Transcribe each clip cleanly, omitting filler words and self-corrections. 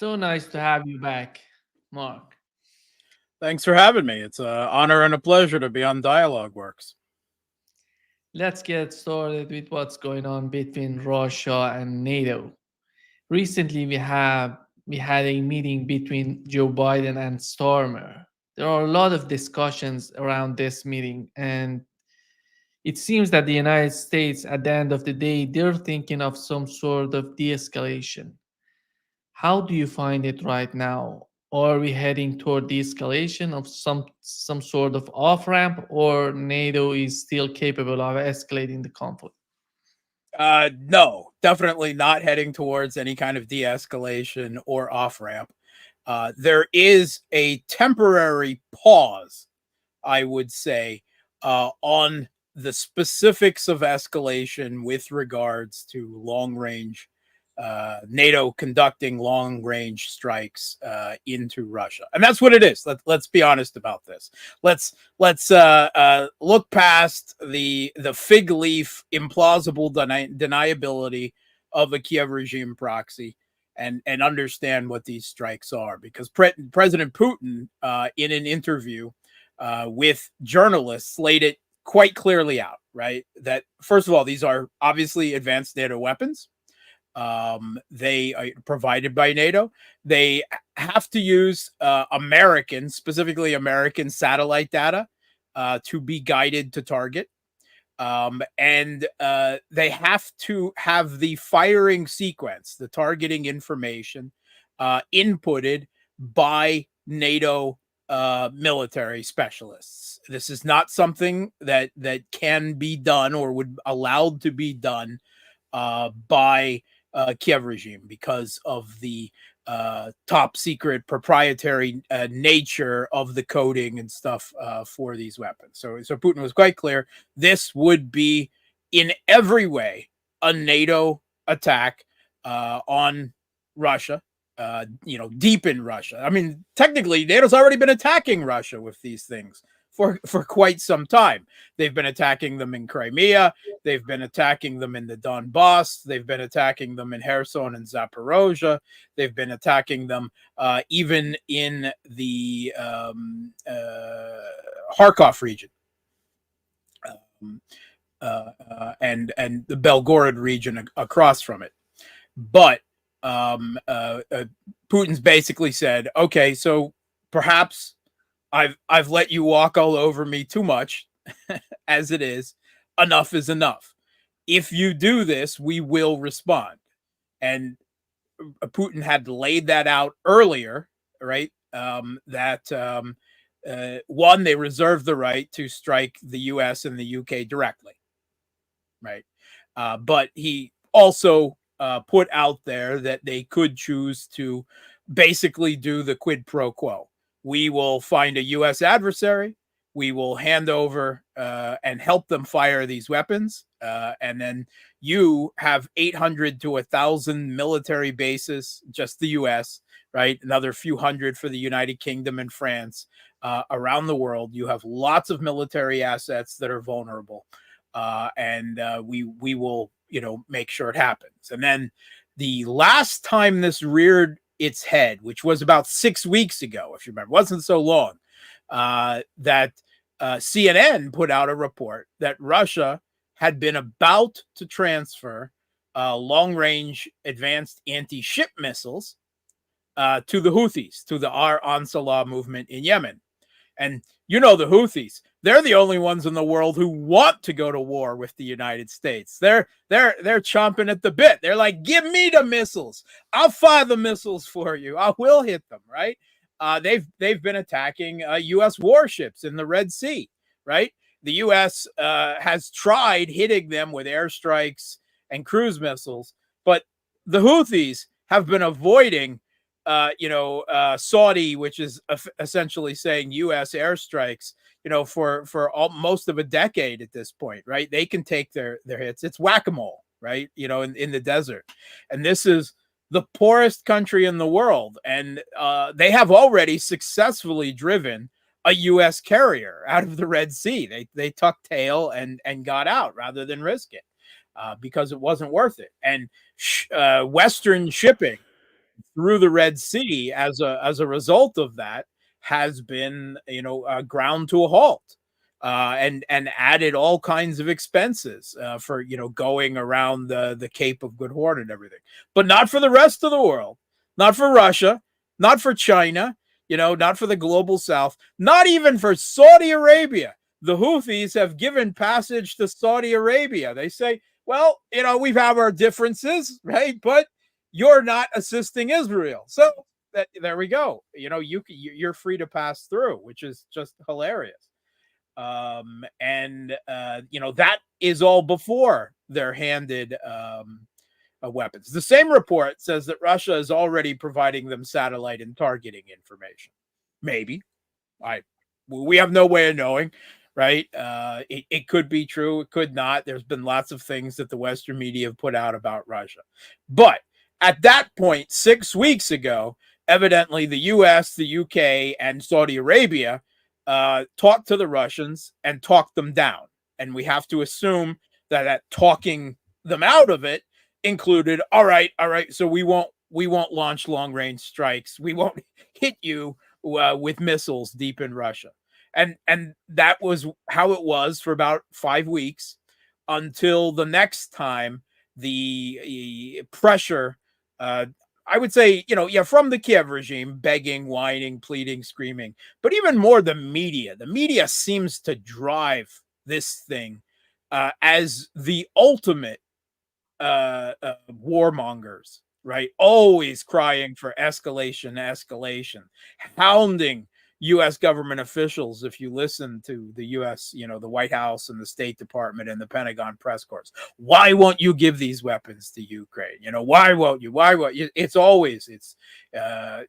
So nice to have you back, Mark. Thanks for having me. It's an honor and a pleasure to be on Dialogue Works. Let's get started with what's going on between Russia and NATO. Recently, we had a meeting between Joe Biden and Starmer. There are a lot of discussions around this meeting, and it seems that the United States, at the end of the day, they're thinking of some sort of de-escalation. How do you find it right now? Are we heading toward de-escalation of some sort of off ramp, or NATO is still capable of escalating the conflict? No, definitely not heading towards any kind of de escalation or off ramp. There is a temporary pause, I would say, on the specifics of escalation with regards to long range NATO conducting long range strikes into Russia, and that's what it is. Let's be honest about this. Let's look past the fig leaf implausible deniability of a Kiev regime proxy and understand what these strikes are, because President Putin, in an interview with journalists, laid it quite clearly out. Right, that first of all, these are obviously advanced NATO weapons. They are provided by NATO. They have to use American, specifically American satellite data to be guided to target. And they have to have the firing sequence, the targeting information, inputted by NATO military specialists. This is not something that can be done or would allowed to be done by Kiev regime because of the top secret proprietary nature of the coding and stuff for these weapons. So Putin was quite clear. This would be in every way a NATO attack on Russia. Deep in Russia. I mean, technically, NATO's already been attacking Russia with these things for quite some time. They've been attacking them in Crimea. They've been attacking them in the Donboss. They've been attacking them in Kherson and Zaporozhye. They've been attacking them even in the Kharkov region and the Belgorod region across from it. But Putin's basically said, okay, so perhaps I've let you walk all over me too much as it is. Enough is enough. If you do this, we will respond. And Putin had laid that out earlier, right? One, they reserve the right to strike the US and the UK directly, right? But he also put out there that they could choose to basically do the quid pro quo. We will find a U.S. adversary. We will hand over and help them fire these weapons. And then you have 800 to 1,000 military bases, just the U.S., right? Another few hundred for the United Kingdom and France around the world. You have lots of military assets that are vulnerable. And we will, make sure it happens. And then the last time this reared its head, which was about 6 weeks ago, if you remember, it wasn't so long, that CNN put out a report that Russia had been about to transfer long-range advanced anti-ship missiles to the Houthis, to the Ansala movement in Yemen. And the Houthis, they're the only ones in the world who want to go to war with the United States. They're chomping at the bit. They're like, give me the missiles. I'll fire the missiles for you. I will hit them, right? They've been attacking U.S. warships in the Red Sea, right? The U.S. Has tried hitting them with airstrikes and cruise missiles, but the Houthis have been avoiding Saudi, which is essentially saying U.S. airstrikes, for most of a decade at this point, right? They can take their hits. It's whack-a-mole, right? In the desert. And this is the poorest country in the world. And they have already successfully driven a U.S. carrier out of the Red Sea. They tucked tail and got out rather than risk it because it wasn't worth it. And Western shipping through the Red Sea as a result of that has been, ground to a halt, and added all kinds of expenses for going around the Cape of Good Horn and everything, but not for the rest of the world, not for Russia, not for China, not for the global South, not even for Saudi Arabia. The Houthis have given passage to Saudi Arabia. They say, well, we have our differences, right? But you're not assisting Israel. So there we go. You're free to pass through, which is just hilarious. And that is all before they're handed weapons. The same report says that Russia is already providing them satellite and targeting information. Maybe. We have no way of knowing, right? It could be true. It could not. There's been lots of things that the Western media have put out about Russia. But at that point, 6 weeks ago, evidently the US, the UK, and Saudi Arabia talked to the Russians and talked them down. And we have to assume that talking them out of it included, all right, so we won't launch long range strikes. We won't hit you with missiles deep in Russia. And that was how it was for about 5 weeks, until the next time the pressure, I would say, from the Kiev regime, begging, whining, pleading, screaming, but even more the media. The media seems to drive this thing as the ultimate warmongers, right? Always crying for escalation, hounding U.S. government officials. If you listen to the U.S., the White House and the State Department and the Pentagon press corps, why won't you give these weapons to Ukraine? Why won't you? Why won't you? It's always, they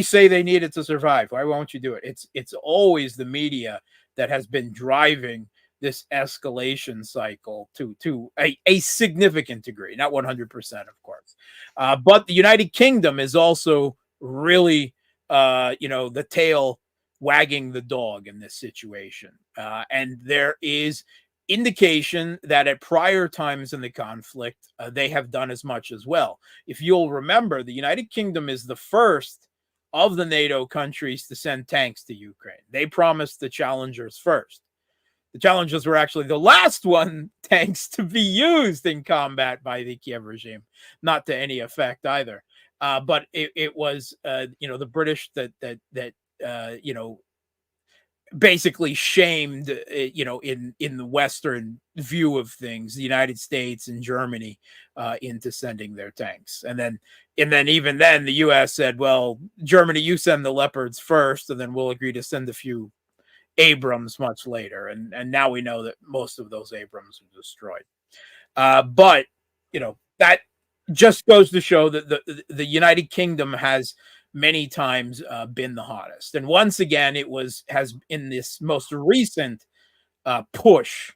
say they need it to survive. Why won't you do it? It's always the media that has been driving this escalation cycle to a significant degree, not 100%, of course. But the United Kingdom is also really, the tail wagging the dog in this situation. And there is indication that at prior times in the conflict, they have done as much as well. If you'll remember, the United Kingdom is the first of the NATO countries to send tanks to Ukraine. They promised the Challengers first. The Challengers were actually the last tanks to be used in combat by the Kiev regime, not to any effect either. But it was, the British that basically shamed, in the Western view of things, the United States and Germany into sending their tanks. And then even then, the U.S. said, well, Germany, you send the Leopards first, and then we'll agree to send a few Abrams much later. And now we know that most of those Abrams were destroyed. But that just goes to show that the United Kingdom has many times been the hottest. And once again, has in this most recent push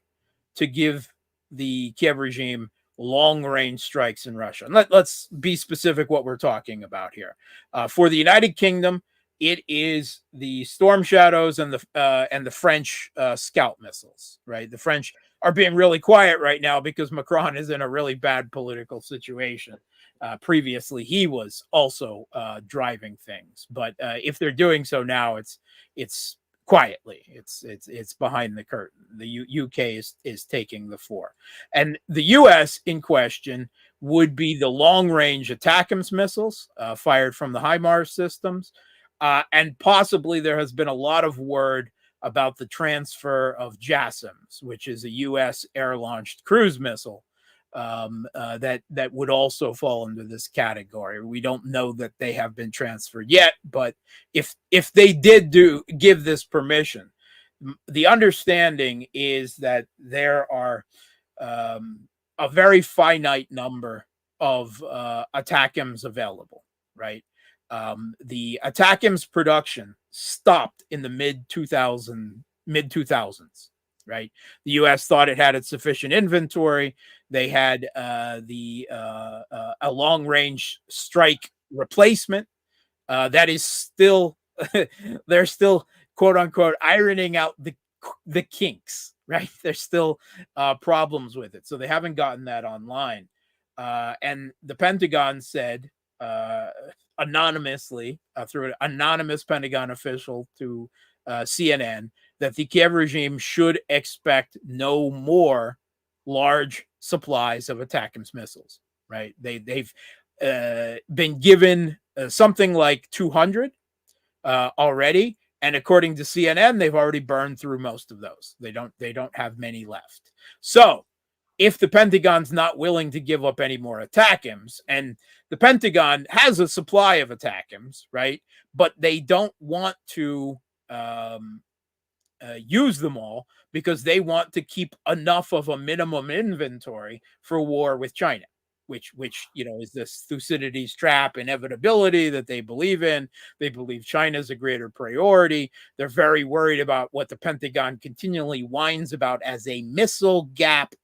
to give the Kiev regime long-range strikes in Russia. And let's be specific what we're talking about here. For the United Kingdom, it is the Storm Shadows and the French Scout missiles, right? The French are being really quiet right now because Macron is in a really bad political situation. Previously, he was also driving things, but if they're doing so now, it's quietly. It's behind the curtain. The UK is taking the fore, and the US in question would be the long-range ATACMS missiles fired from the HIMARS systems. And possibly there has been a lot of word about the transfer of JASSMs, which is a U.S. air-launched cruise missile that would also fall into this category. We don't know that they have been transferred yet, but if they did give this permission, the understanding is that there are a very finite number of ATACMs available, right? The ATACMS production stopped in the mid 2000s, right? The U.S. thought it had its sufficient inventory. They had a long-range strike replacement that is still they're still quote unquote ironing out the kinks, right? There's still problems with it, so they haven't gotten that online. And the Pentagon said anonymously through an anonymous Pentagon official to CNN that the Kiev regime should expect no more large supplies of ATACMS missiles. Right? They've been given something like 200 already, and according to CNN, they've already burned through most of those. They don't have many left. So if the Pentagon's not willing to give up any more ATACMS, and the Pentagon has a supply of ATACMS, right? But they don't want to use them all because they want to keep enough of a minimum inventory for war with China, which is this Thucydides trap inevitability that they believe in. They believe China's a greater priority. They're very worried about what the Pentagon continually whines about as a missile gap.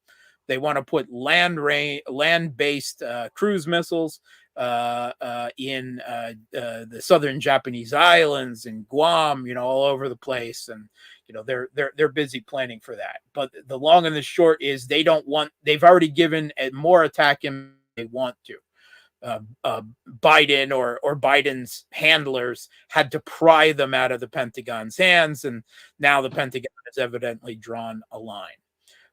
They want to put land-based cruise missiles in the southern Japanese islands and Guam, all over the place, and they're busy planning for that. But the long and the short is they've already given more attack than they want to. Biden or Biden's handlers had to pry them out of the Pentagon's hands, and now the Pentagon has evidently drawn a line.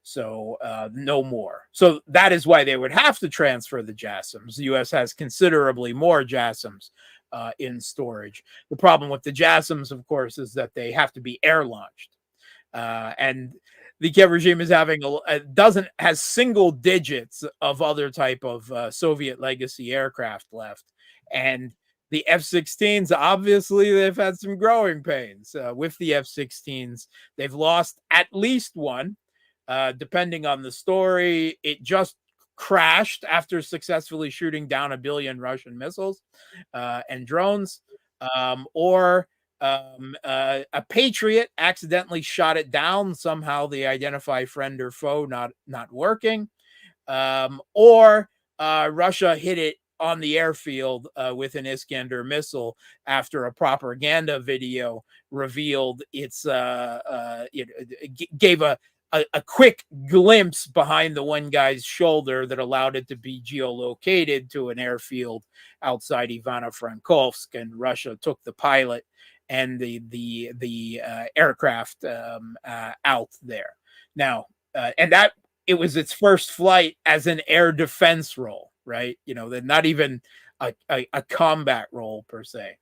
So no more. So that is why they would have to transfer the JASSMs. The U.S. has considerably more JASSMs in storage. The problem with the JASSMs, of course, is that they have to be air launched. And the Kiev regime is has single digits of other type of Soviet legacy aircraft left. And the F-16s, obviously, they've had some growing pains with the F-16s. They've lost at least one. Depending on the story, it just crashed after successfully shooting down 1 billion Russian missiles and drones, or a Patriot accidentally shot it down. Somehow they identify friend or foe not working, or Russia hit it on the airfield with an Iskander missile after a propaganda video revealed it gave a quick glimpse behind the one guy's shoulder that allowed it to be geolocated to an airfield outside Ivano-Frankovsk, and Russia took the pilot and the aircraft out there. Now, and that it was its first flight as an air defense role, right? Not even a combat role per se.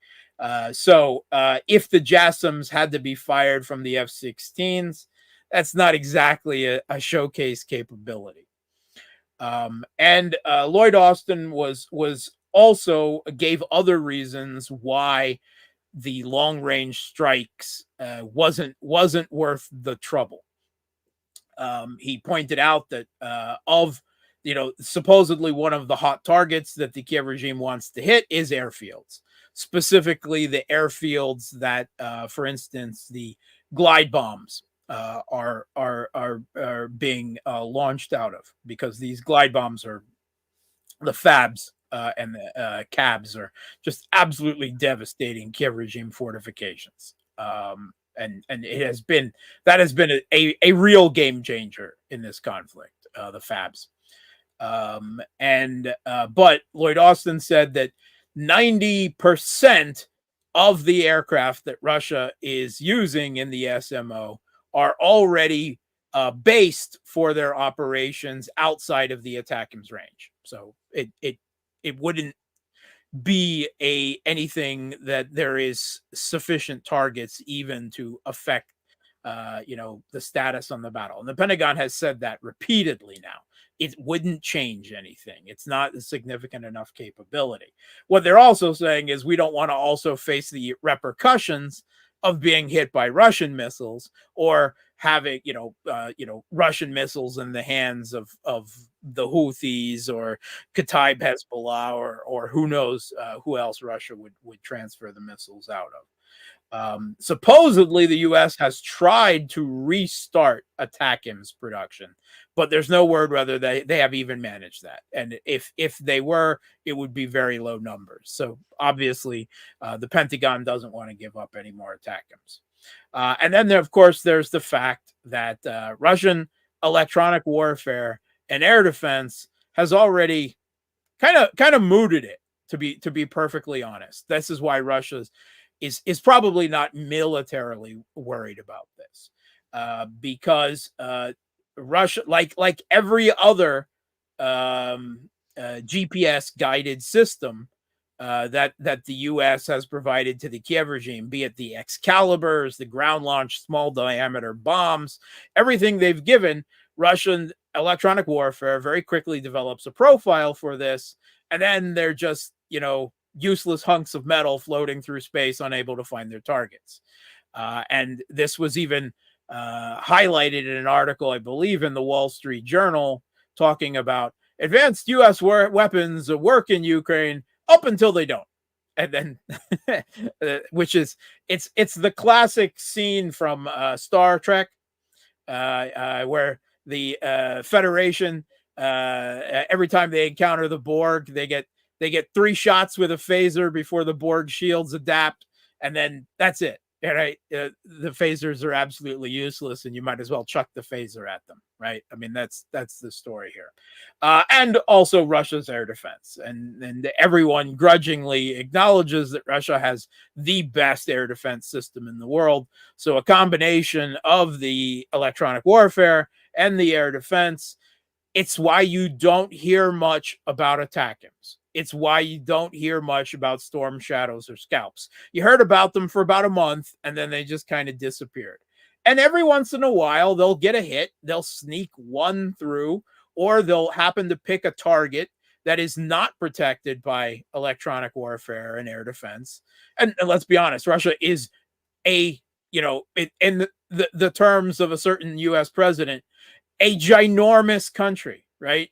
So if the JASSMs had to be fired from the F-16s, that's not exactly a showcase capability. And Lloyd Austin was also gave other reasons why the long range strikes wasn't worth the trouble. He pointed out that supposedly one of the hot targets that the Kiev regime wants to hit is airfields, specifically the airfields that, for instance, the glide bombs are being launched out of, because these glide bombs are the FABs and the CABs are just absolutely devastating Kiev regime fortifications. And it has been a real game changer in this conflict, the FABs. But Lloyd Austin said that 90% of the aircraft that Russia is using in the SMO are already based for their operations outside of the ATACMS range. So it wouldn't be anything that there is sufficient targets even to affect the status on the battle. And the Pentagon has said that repeatedly now. It wouldn't change anything. It's not a significant enough capability. What they're also saying is we don't want to also face the repercussions of being hit by Russian missiles, or having Russian missiles in the hands of the Houthis or Kataib Hezbollah or who knows who else Russia would transfer the missiles out of. Supposedly the U.S. has tried to restart ATACMS production, but there's no word whether they have even managed that. And if they were, it would be very low numbers. So obviously the Pentagon doesn't want to give up any more ATACMS. And then of course there's the fact that Russian electronic warfare and air defense has already kind of mooted it. To be perfectly honest, this is why Russia is probably not militarily worried about this, because Russia, like every other GPS guided system that the U.S. has provided to the Kiev regime, be it the Excaliburs, the ground launched small diameter bombs, everything they've given, Russian electronic warfare very quickly develops a profile for this, and then they're just, useless hunks of metal floating through space, unable to find their targets. And this was even highlighted in an article, I believe, in the Wall Street Journal, talking about advanced U.S. weapons work in Ukraine up until they don't. And then, which is, it's the classic scene from Star Trek, where the Federation, every time they encounter the Borg, they get 3 shots with a phaser before the Borg shields adapt, and then that's it. Right? The phasers are absolutely useless, and you might as well chuck the phaser at them. Right? I mean, that's the story here. And also Russia's air defense, and everyone grudgingly acknowledges that Russia has the best air defense system in the world. So a combination of the electronic warfare and the air defense. It's why you don't hear much about ATACMS. It's why you don't hear much about Storm Shadows or Scalps. You heard about them for about a month, and then they just kind of disappeared. And every once in a while, they'll get a hit. They'll sneak one through, or they'll happen to pick a target that is not protected by electronic warfare and air defense. And let's be honest, Russia is in the terms of a certain U.S. president, a ginormous country, right?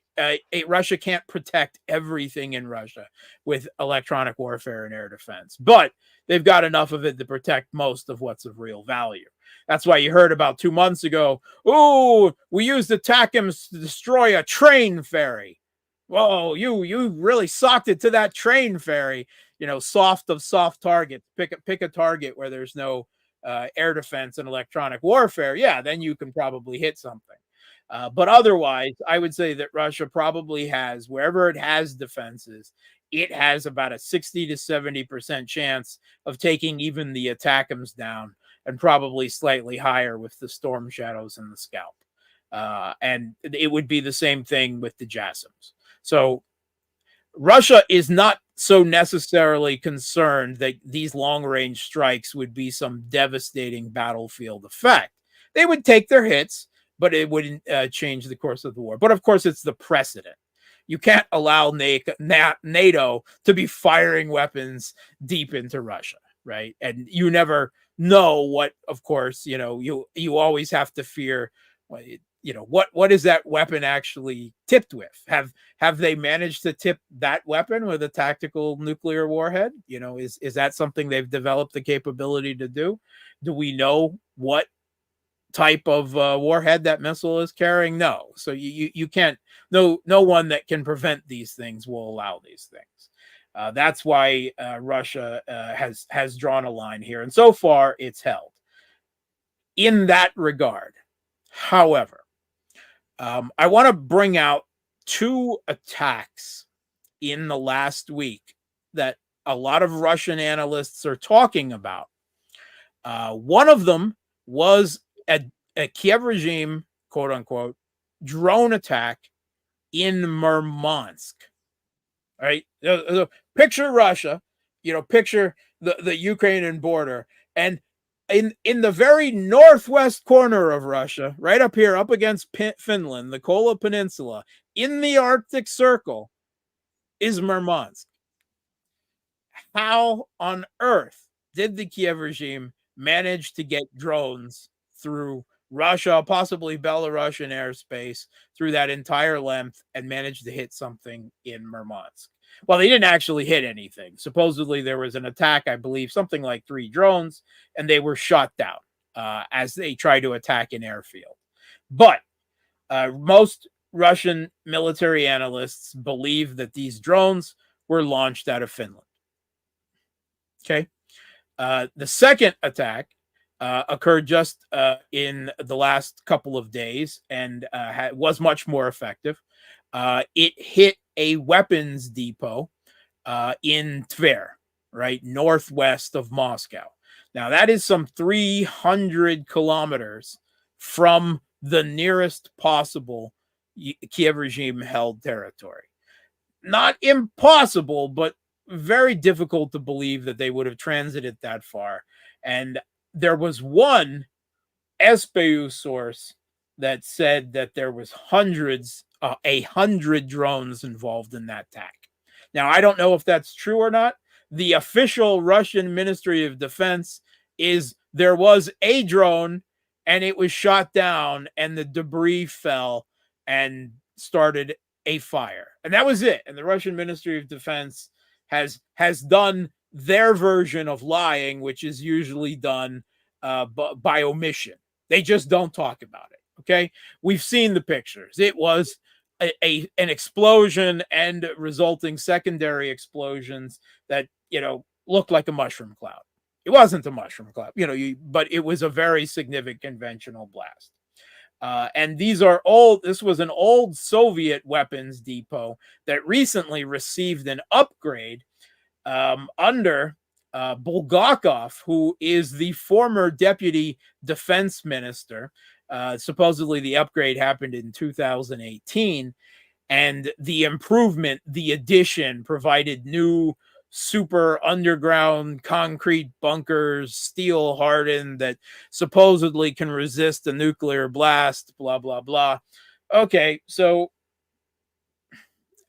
Russia can't protect everything in Russia with electronic warfare and air defense, but they've got enough of it to protect most of what's of real value. That's why you heard about 2 months ago, we used ATACMS to destroy a train ferry. Whoa, you really socked it to that train ferry. Soft target. Pick a target where there's no air defense and electronic warfare. Yeah, then you can probably hit something. But otherwise, I would say that Russia probably has, wherever it has defenses, it has about a 60 to 70% chance of taking even the ATACMS down, and probably slightly higher with the Storm Shadows and the Scalp. And it would be the same thing with the JASSMs. So Russia is not so necessarily concerned that these long-range strikes would be some devastating battlefield effect. They would take their hits, but it wouldn't change the course of the war. But of course, it's the precedent. You can't allow NATO to be firing weapons deep into Russia, right? And you never know what, of course, you always have to fear, what is that weapon actually tipped with? Have they managed to tip that weapon with a tactical nuclear warhead? Is that something they've developed the capability to do? Do we know what type of warhead that missile is carrying? No. So you can't, no one that can prevent these things will allow these things. That's why Russia has drawn a line here, and so far it's held in that regard. However, I want to bring out 2 attacks in the last week that a lot of Russian analysts are talking about. One of them was a Kiev regime, quote unquote, drone attack in Murmansk. All right. Picture Russia, picture the Ukrainian border, and in the very northwest corner of Russia, right up here, up against Finland, the Kola Peninsula, in the Arctic Circle, is Murmansk. How on earth did the Kiev regime manage to get drones through Russia, possibly Belarusian airspace, through that entire length and managed to hit something in Murmansk? Well, they didn't actually hit anything. Supposedly there was an attack, I believe, something like 3 drones, and they were shot down as they tried to attack an airfield. But most Russian military analysts believe that these drones were launched out of Finland. Okay. The second attack occurred just in the last couple of days and was much more effective. It hit a weapons depot in Tver, right, northwest of Moscow. Now, that is some 300 kilometers from the nearest possible Kiev regime-held territory. Not impossible, but very difficult to believe that they would have transited that far. And there was one SBU source that said that there was 100 drones involved in that attack. Now, I don't know if that's true or not. The official Russian Ministry of Defense is there was a drone and it was shot down and the debris fell and started a fire. And that was it. And the Russian Ministry of Defense has done their version of lying, which is usually done by omission. They just don't talk about it. Okay. We've seen the pictures. It was an explosion and resulting secondary explosions that, looked like a mushroom cloud. It wasn't a mushroom cloud, but it was a very significant conventional blast. And this was an old Soviet weapons depot that recently received an upgrade under Bulgakov, who is the former deputy defense minister. Supposedly the upgrade happened in 2018, and the improvement, the addition, provided new super underground concrete bunkers, steel hardened, that supposedly can resist a nuclear blast, blah, blah, blah. Okay, so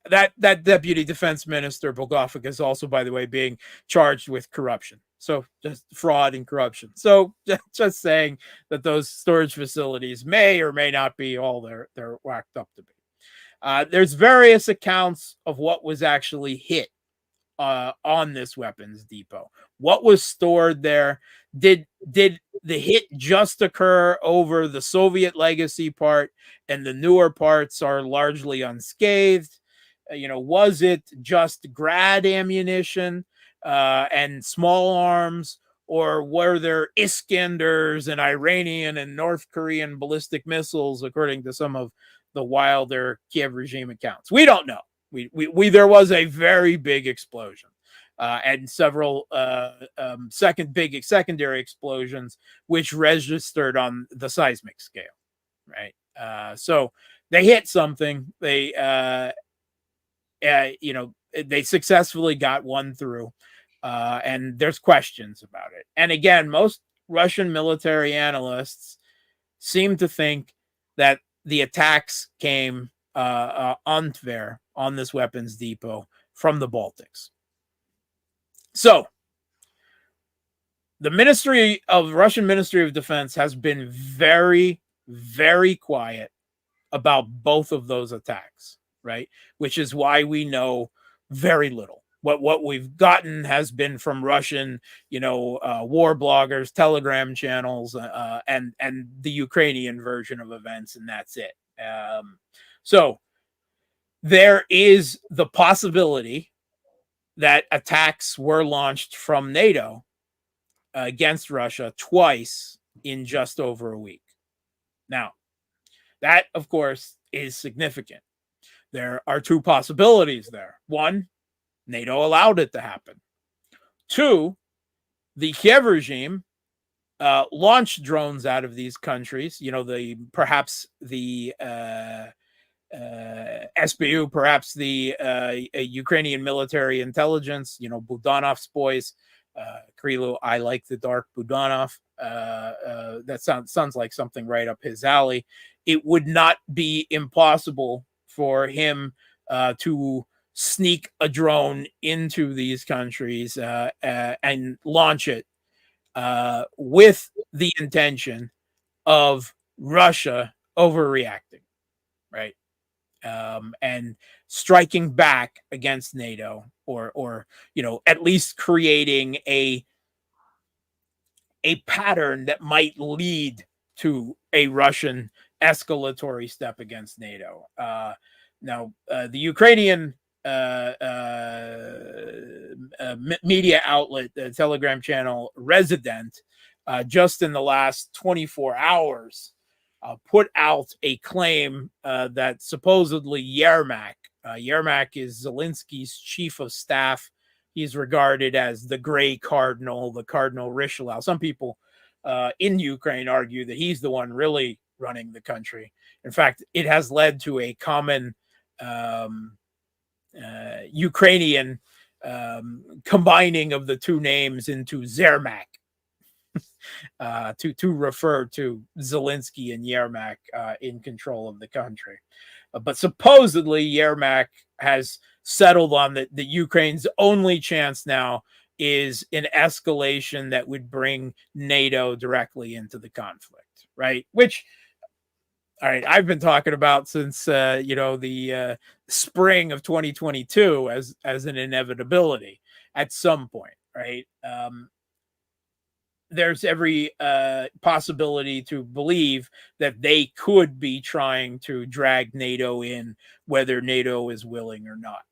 that deputy defense minister, Bulgakov, is also, by the way, being charged with corruption. So just fraud and corruption. So just saying that those storage facilities may or may not be all they're whacked up to be. There's various accounts of what was actually hit on this weapons depot. What was stored there? Did the hit just occur over the Soviet legacy part and the newer parts are largely unscathed? Was it just grad ammunition and small arms, or were there Iskanders and Iranian and North Korean ballistic missiles, according to some of the wilder Kiev regime accounts? We don't know. There was a very big explosion and several secondary explosions, which registered on the seismic scale, right? So they hit something. They successfully got one through, and there's questions about it. And again, most Russian military analysts seem to think that the attacks came on Tver, on this weapons depot, from the Baltics. So the Russian Ministry of Defense has been very, very quiet about both of those attacks, right? Which is why we know very little. What we've gotten has been from Russian, war bloggers, Telegram channels, and the Ukrainian version of events, and that's it. So there is the possibility that attacks were launched from NATO against Russia twice in just over a week. Now, that, of course, is significant. There are two possibilities there. One, NATO allowed it to happen. Two, the Kiev regime launched drones out of these countries. Perhaps the SBU, perhaps the Ukrainian military intelligence, Budanov's boys, Krylo, I like the dark Budanov. That sounds like something right up his alley. It would not be impossible for him to sneak a drone into these countries and launch it with the intention of Russia overreacting, right? And striking back against NATO, or at least creating a pattern that might lead to a Russian escalatory step against NATO. Now, the Ukrainian media outlet, the Telegram channel Resident, just in the last 24 hours, put out a claim that supposedly Yermak, Yermak is Zelensky's chief of staff. He's regarded as the Gray Cardinal, the Cardinal Richelieu. Some people in Ukraine argue that he's the one really running the country. In fact, it has led to a common Ukrainian combining of the two names into Zermak to refer to Zelensky and Yermak in control of the country. But supposedly Yermak has settled on that Ukraine's only chance now is an escalation that would bring NATO directly into the conflict, right? Which, all right, I've been talking about since the spring of 2022 as an inevitability at some point, right? There's every possibility to believe that they could be trying to drag NATO in, whether NATO is willing or not.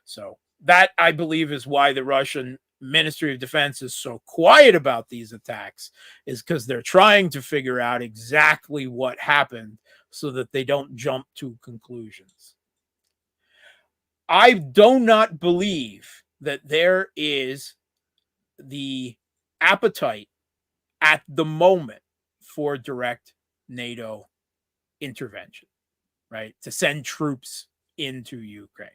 So that, I believe, is why the Russian Ministry of Defense is so quiet about these attacks, is because they're trying to figure out exactly what happened so that they don't jump to conclusions. I do not believe that there is the appetite at the moment for direct NATO intervention, right? To send troops into Ukraine.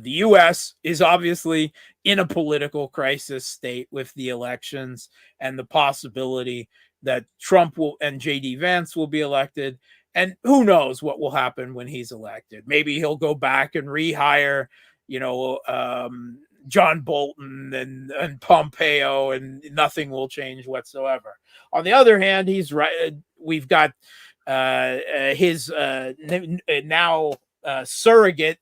The U.S. is obviously in a political crisis state with the elections and the possibility that Trump will and J.D. Vance will be elected. And who knows what will happen when he's elected? Maybe he'll go back and rehire, John Bolton and Pompeo, and nothing will change whatsoever. On the other hand, he's right. We've got his now surrogate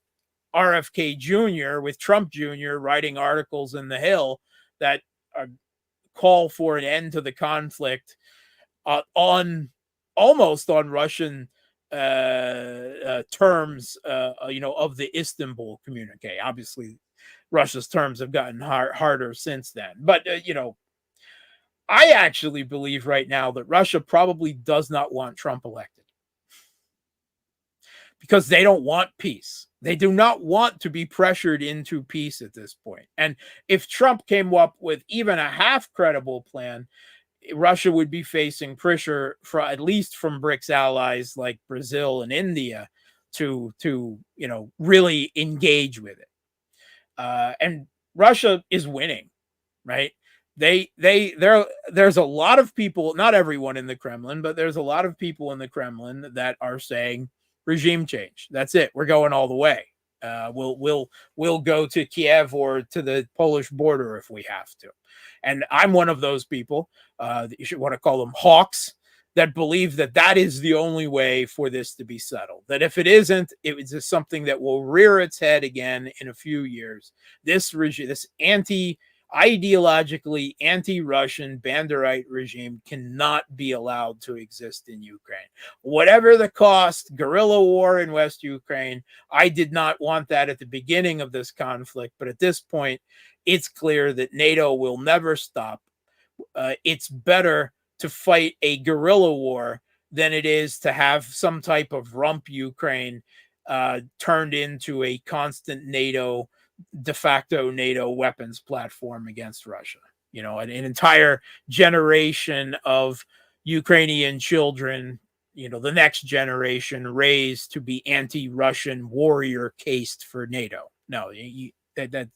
RFK Jr. with Trump Jr. writing articles in The Hill that call for an end to the conflict on almost on Russian terms, of the Istanbul communique. Obviously, Russia's terms have gotten harder since then. But, I actually believe right now that Russia probably does not want Trump elected because they don't want peace. They do not want to be pressured into peace at this point. And if Trump came up with even a half credible plan, Russia would be facing pressure at least from BRICS allies like Brazil and India to really engage with it. And Russia is winning, right? There's a lot of people, not everyone in the Kremlin, but there's a lot of people in the Kremlin that are saying regime change. That's it. We're going all the way. We'll go to Kiev or to the Polish border if we have to. And I'm one of those people, you should want to call them hawks, that believe that is the only way for this to be settled. That if it isn't, it is just something that will rear its head again in a few years. This regime, this ideologically anti-Russian Banderite regime cannot be allowed to exist in Ukraine. Whatever the cost, guerrilla war in West Ukraine, I did not want that at the beginning of this conflict, but at this point, it's clear that NATO will never stop. It's better to fight a guerrilla war than it is to have some type of rump Ukraine turned into a constant NATO, de facto NATO weapons platform against Russia. An entire generation of Ukrainian children, the next generation raised to be anti-Russian warrior cased for NATO. No, that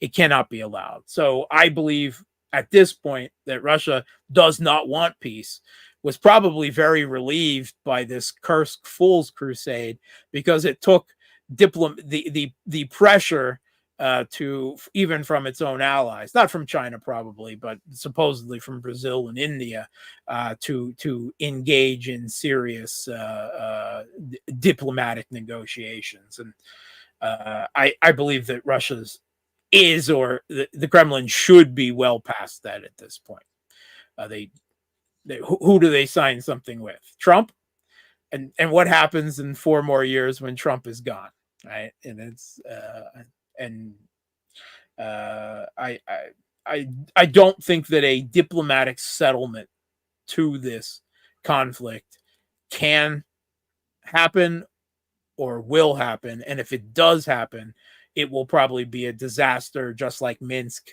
it cannot be allowed. So I believe at this point that Russia does not want peace, was probably very relieved by this Kursk Fool's Crusade, because it took the pressure to, even from its own allies, not from China probably, but supposedly from Brazil and India, to engage in serious diplomatic negotiations. And I believe that Russia's or the Kremlin should be well past that at this point. Who do they sign something with? Trump? And what happens in 4 more years when Trump is gone, right? And it's I don't think that a diplomatic settlement to this conflict can happen or will happen. And if it does happen, it will probably be a disaster, just like Minsk,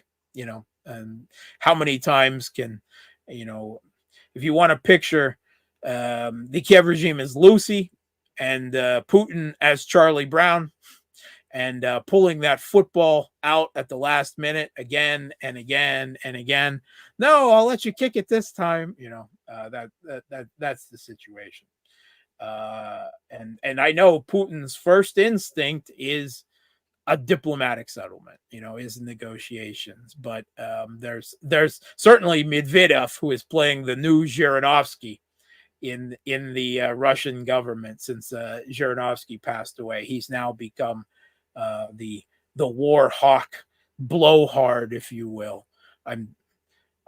and how many times can, if you want to picture the Kiev regime as Lucy and Putin as Charlie Brown, and pulling that football out at the last minute again and again and again. No, I'll let you kick it this time. That's the situation. And I know Putin's first instinct is a diplomatic settlement, is negotiations. But there's certainly Medvedev, who is playing the new Zhirinovsky in the Russian government since Zhirinovsky passed away. He's now become the war hawk blowhard, if you will.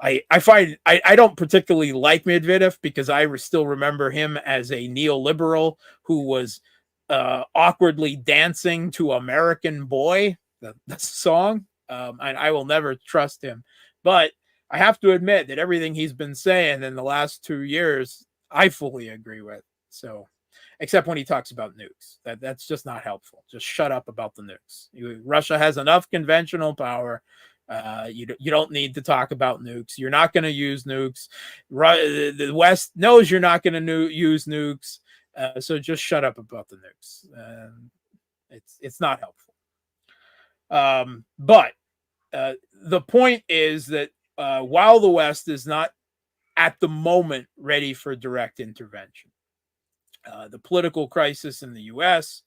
I find I don't particularly like Medvedev because I still remember him as a neoliberal who was awkwardly dancing to American Boy, the song. And I will never trust him. But I have to admit that everything he's been saying in the last 2 years, I fully agree with. So, except when he talks about nukes. That's just not helpful. Just shut up about the nukes. Russia has enough conventional power. You don't need to talk about nukes. You're not going to use nukes. The West knows you're not going to use nukes. So just shut up about the nukes. It's not helpful. But the point is that while the West is not at the moment ready for direct intervention, the political crisis in the U.S.,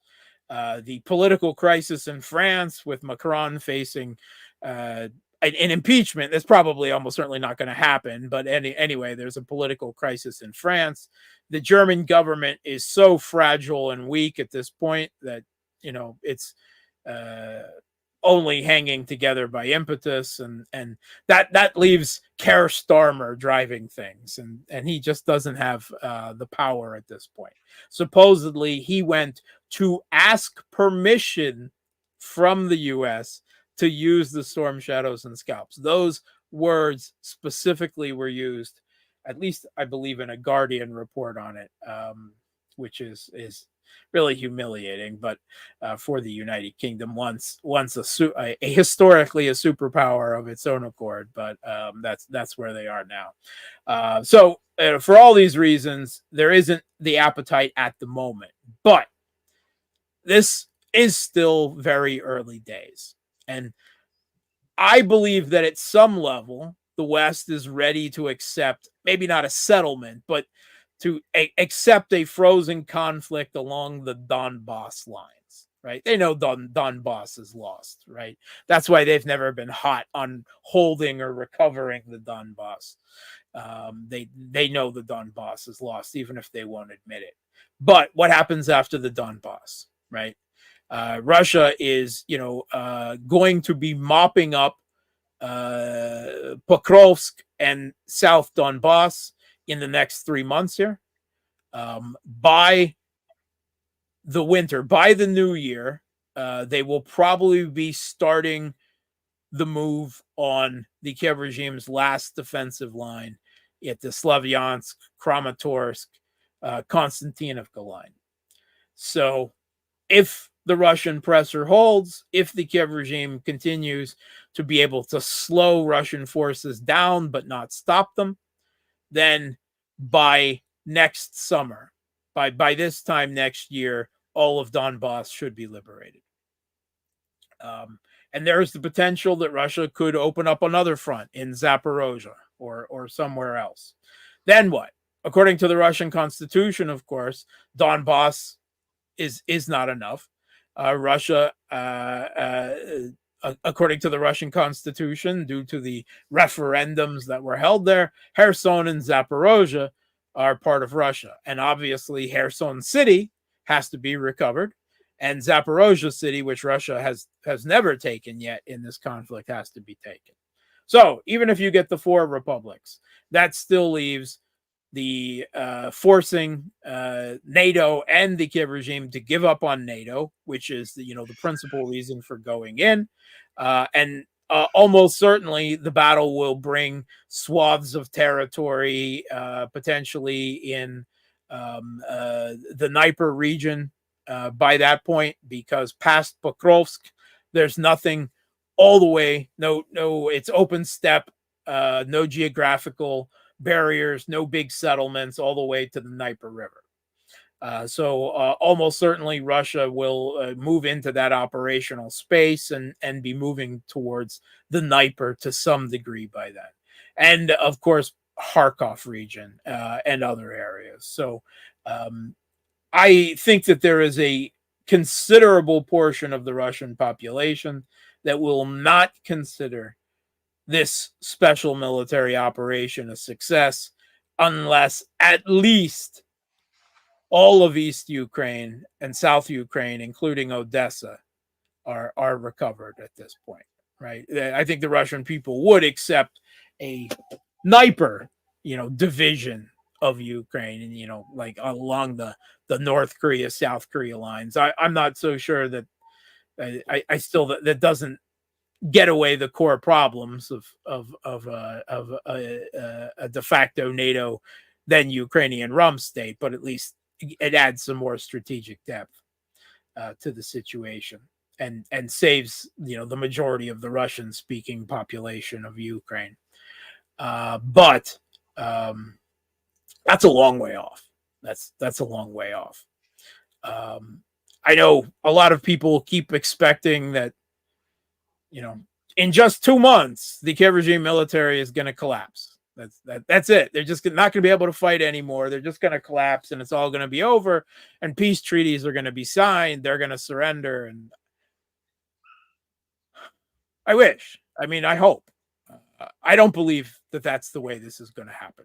the political crisis in France with Macron facing an impeachment that's probably almost certainly not going to happen. But anyway, there's a political crisis in France. The German government is so fragile and weak at this point that, it's only hanging together by impetus. And that leaves Keir Starmer driving things. And he just doesn't have the power at this point. Supposedly, he went to ask permission from the U.S. to use the Storm Shadows and Scalps. Those words specifically were used, at least I believe, in a Guardian report on it, which is really humiliating. But for the United Kingdom, once a historically a superpower of its own accord, but that's where they are now. So for all these reasons, there isn't the appetite at the moment, but this is still very early days. And I believe that at some level, the West is ready to accept, maybe not a settlement, but to accept a frozen conflict along the Donboss lines, right? They know Donboss is lost, right? That's why they've never been hot on holding or recovering the Donboss. They know the Donboss is lost, even if they won't admit it. But what happens after the Donboss, right? Russia is, going to be mopping up Pokrovsk and South Donboss in the next 3 months here. By the winter, by the new year, they will probably be starting the move on the Kiev regime's last defensive line at the Slavyansk, Kramatorsk, Konstantinovka line. So if the Russian pressure holds, if the Kiev regime continues to be able to slow Russian forces down but not stop them, then by next summer, by this time next year, all of Donbass should be liberated. And there's the potential that Russia could open up another front in Zaporozhye or somewhere else. Then what? According to the Russian constitution, of course, Donbass is not enough. Russia, according to the Russian constitution, due to the referendums that were held there, Kherson and Zaporozhye are part of Russia. And obviously, Kherson city has to be recovered. And Zaporozhye city, which Russia has never taken yet in this conflict, has to be taken. So even if you get the 4 republics, that still leaves the forcing NATO and the Kiev regime to give up on NATO, which is the principal reason for going in, and almost certainly the battle will bring swaths of territory, potentially in the Dnieper region, by that point, because past Pokrovsk, there's nothing all the way. No, it's open steppe, no geographical barriers, no big settlements all the way to the Dnieper River. So almost certainly Russia will move into that operational space and be moving towards the Dnieper to some degree by then. And of course, Kharkov region and other areas. So I think that there is a considerable portion of the Russian population that will not consider this special military operation a success unless at least all of East Ukraine and South Ukraine, including Odessa, are recovered at this point, right? I think the Russian people would accept a sniper, division of Ukraine, and like along the North Korea South Korea lines. I'm not so sure that I still that doesn't get away the core problems of a de facto NATO then Ukrainian rump state, but at least it adds some more strategic depth to the situation and saves the majority of the Russian speaking population of Ukraine. But that's a long way off. That's a long way off. I know a lot of people keep expecting that in just 2 months the Kiev regime military is going to collapse. That's it. They're just not going to be able to fight anymore. They're just going to collapse, and it's all going to be over. And peace treaties are going to be signed. They're going to surrender. And I wish. I mean, I hope. I don't believe that that's the way this is going to happen.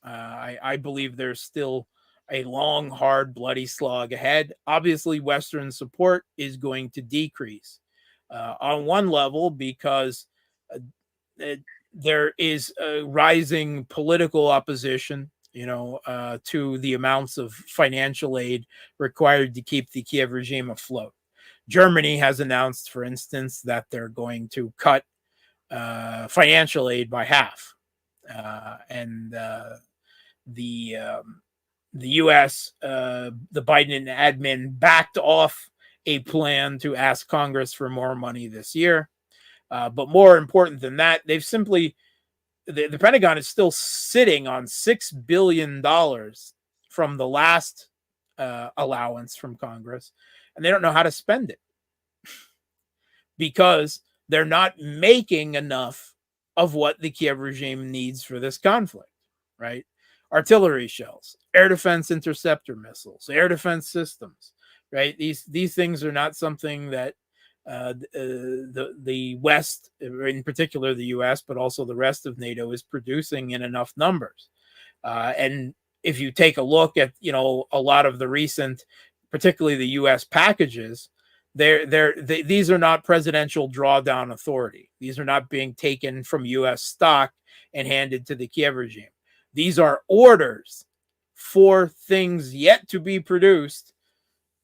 I believe there's still a long, hard, bloody slog ahead. Obviously, Western support is going to decrease on one level because there is a rising political opposition, to the amounts of financial aid required to keep the Kiev regime afloat. Germany has announced, for instance, that they're going to cut financial aid by half, and the U.S., the Biden admin backed off a plan to ask Congress for more money this year. But more important than that, they've simply, the Pentagon is still sitting on $6 billion from the last allowance from Congress, and they don't know how to spend it because they're not making enough of what the Kiev regime needs for this conflict, right? Artillery shells, air defense interceptor missiles, air defense systems, right? These things are not something that the West, in particular the US, but also the rest of NATO, is producing in enough numbers. And if you take a look at a lot of the recent, particularly the US packages, these are not presidential drawdown authority. These are not being taken from US stock and handed to the Kiev regime. These are orders for things yet to be produced,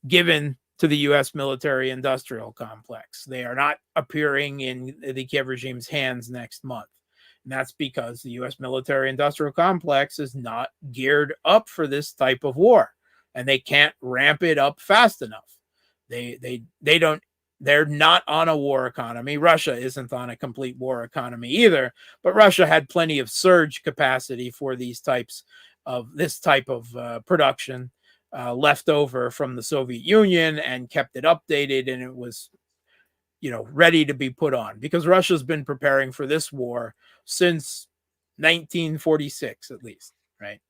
given to the U.S. military-industrial complex. They are not appearing in the Kiev regime's hands next month. And that's because the U.S. military-industrial complex is not geared up for this type of war, and they can't ramp it up fast enough. They're not on a war economy. Russia isn't on a complete war economy either, but Russia had plenty of surge capacity for this type of production left over from the Soviet Union, and kept it updated, and it was ready to be put on, because Russia's been preparing for this war since 1946 at least, right?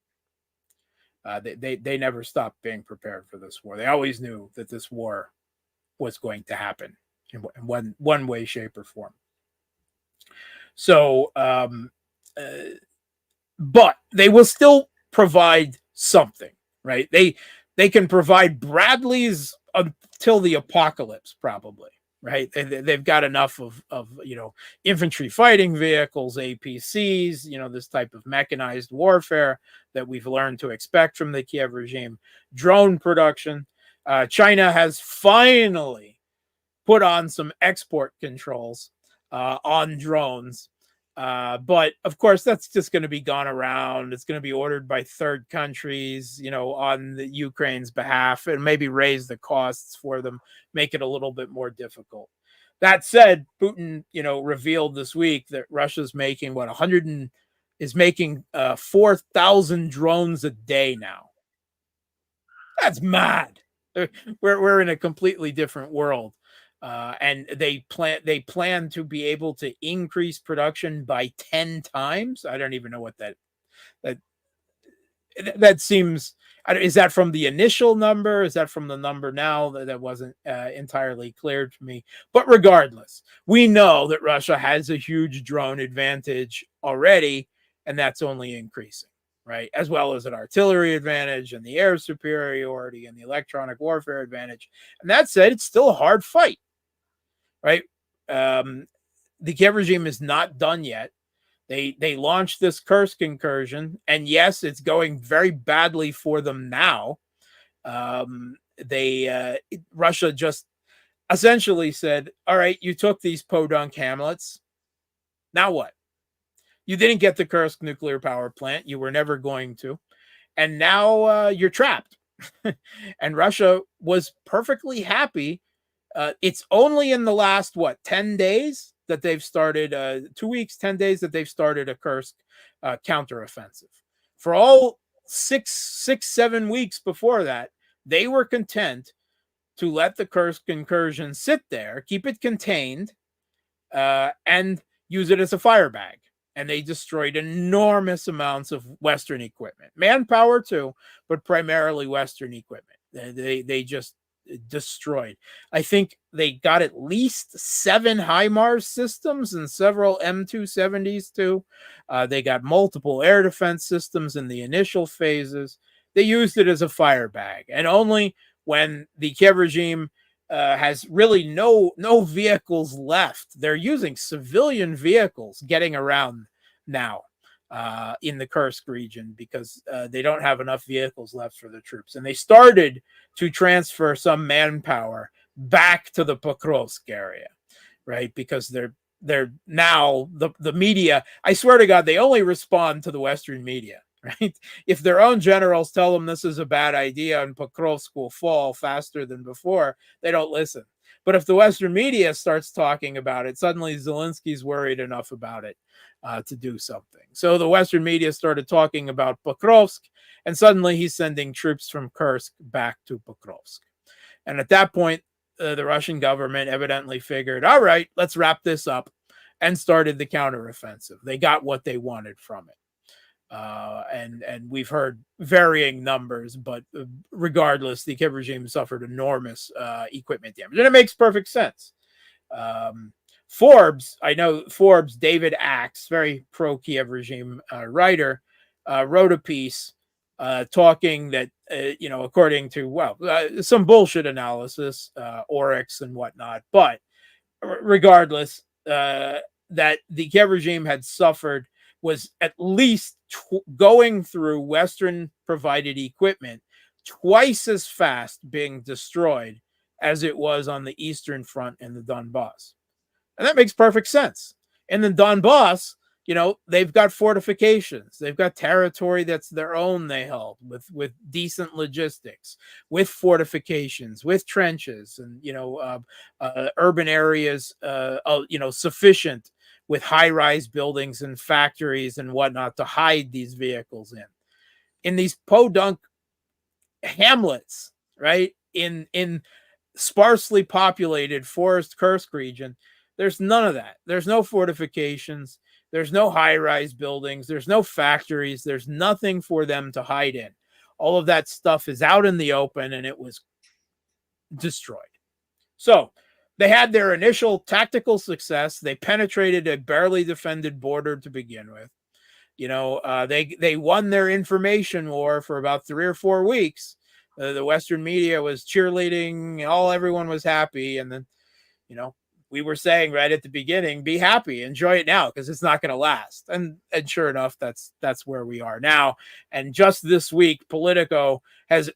They never stopped being prepared for this war. They always knew that this war was going to happen in one way, shape, or form. So, but they will still provide something, right? They can provide Bradleys until the apocalypse, probably, right? They've got enough of infantry fighting vehicles, APCs, this type of mechanized warfare that we've learned to expect from the Kiev regime. Drone production. China has finally put on some export controls on drones But of course, that's just going to be gone around. It's going to be ordered by third countries, on the Ukraine's behalf, and maybe raise the costs for them, make it a little bit more difficult. That said, Putin, revealed this week that Russia's making 4,000 drones a day now. That's mad. We're in a completely different world. And they plan to be able to increase production by 10 times. I don't even know what that seems. Is that from the initial number? Is that from the number now? That wasn't entirely clear to me. But regardless, we know that Russia has a huge drone advantage already, and that's only increasing, right? As well as an artillery advantage and the air superiority and the electronic warfare advantage. And that said, it's still a hard fight. Right. The Kiev regime is not done yet. They launched this Kursk incursion, and yes, it's going very badly for them now. Russia just essentially said, all right, you took these podunk hamlets. Now what? You didn't get the Kursk nuclear power plant. You were never going to. And now you're trapped. And Russia was perfectly happy. It's only in the last, 10 days that they've started, 2 weeks, 10 days that they've started a Kursk counteroffensive. For all 7 weeks before that, they were content to let the Kursk incursion sit there, keep it contained, and use it as a firebag. And they destroyed enormous amounts of Western equipment, manpower too, but primarily Western equipment. They just destroyed. I think they got at least 7 HIMARS systems and several M270s too. They got multiple air defense systems in the initial phases. They used it as a firebag, and only when the Kiev regime has really no vehicles left. They're using civilian vehicles getting around now in the Kursk region because they don't have enough vehicles left for the troops. And they started to transfer some manpower back to the Pokrovsk area, right? Because they're now the media, I swear to God, they only respond to the Western media, right? If their own generals tell them this is a bad idea and Pokrovsk will fall faster than before, they don't listen. But if the Western media starts talking about it, suddenly Zelensky's worried enough about it to do something. So the Western media started talking about Pokrovsk, and suddenly he's sending troops from Kursk back to Pokrovsk. And at that point, the Russian government evidently figured, all right, let's wrap this up, and started the counteroffensive. They got what they wanted from it. And we've heard varying numbers, but regardless, the Kiev regime suffered enormous equipment damage, and it makes perfect sense. Forbes David Ax, very pro-Kiev regime writer, wrote a piece talking that according to some bullshit analysis, Oryx and whatnot, but regardless, that the Kiev regime had suffered was at least going through Western provided equipment twice as fast being destroyed as it was on the Eastern Front in the Donboss. And that makes perfect sense. In the Donboss, they've got fortifications. They've got territory that's their own they held with decent logistics, with fortifications, with trenches, and, urban areas, sufficient with high-rise buildings and factories and whatnot to hide these vehicles in. In these podunk hamlets, right, in sparsely populated forest Kursk region, there's none of that. There's no fortifications. There's no high-rise buildings. There's no factories. There's nothing for them to hide in. All of that stuff is out in the open, and it was destroyed. So they had their initial tactical success. They penetrated a barely defended border to begin with. They won their information war for about 3 or 4 weeks. The Western media was cheerleading. Everyone was happy. And then, we were saying right at the beginning, be happy, enjoy it now, because it's not going to last. And sure enough, that's where we are now. And just this week, Politico has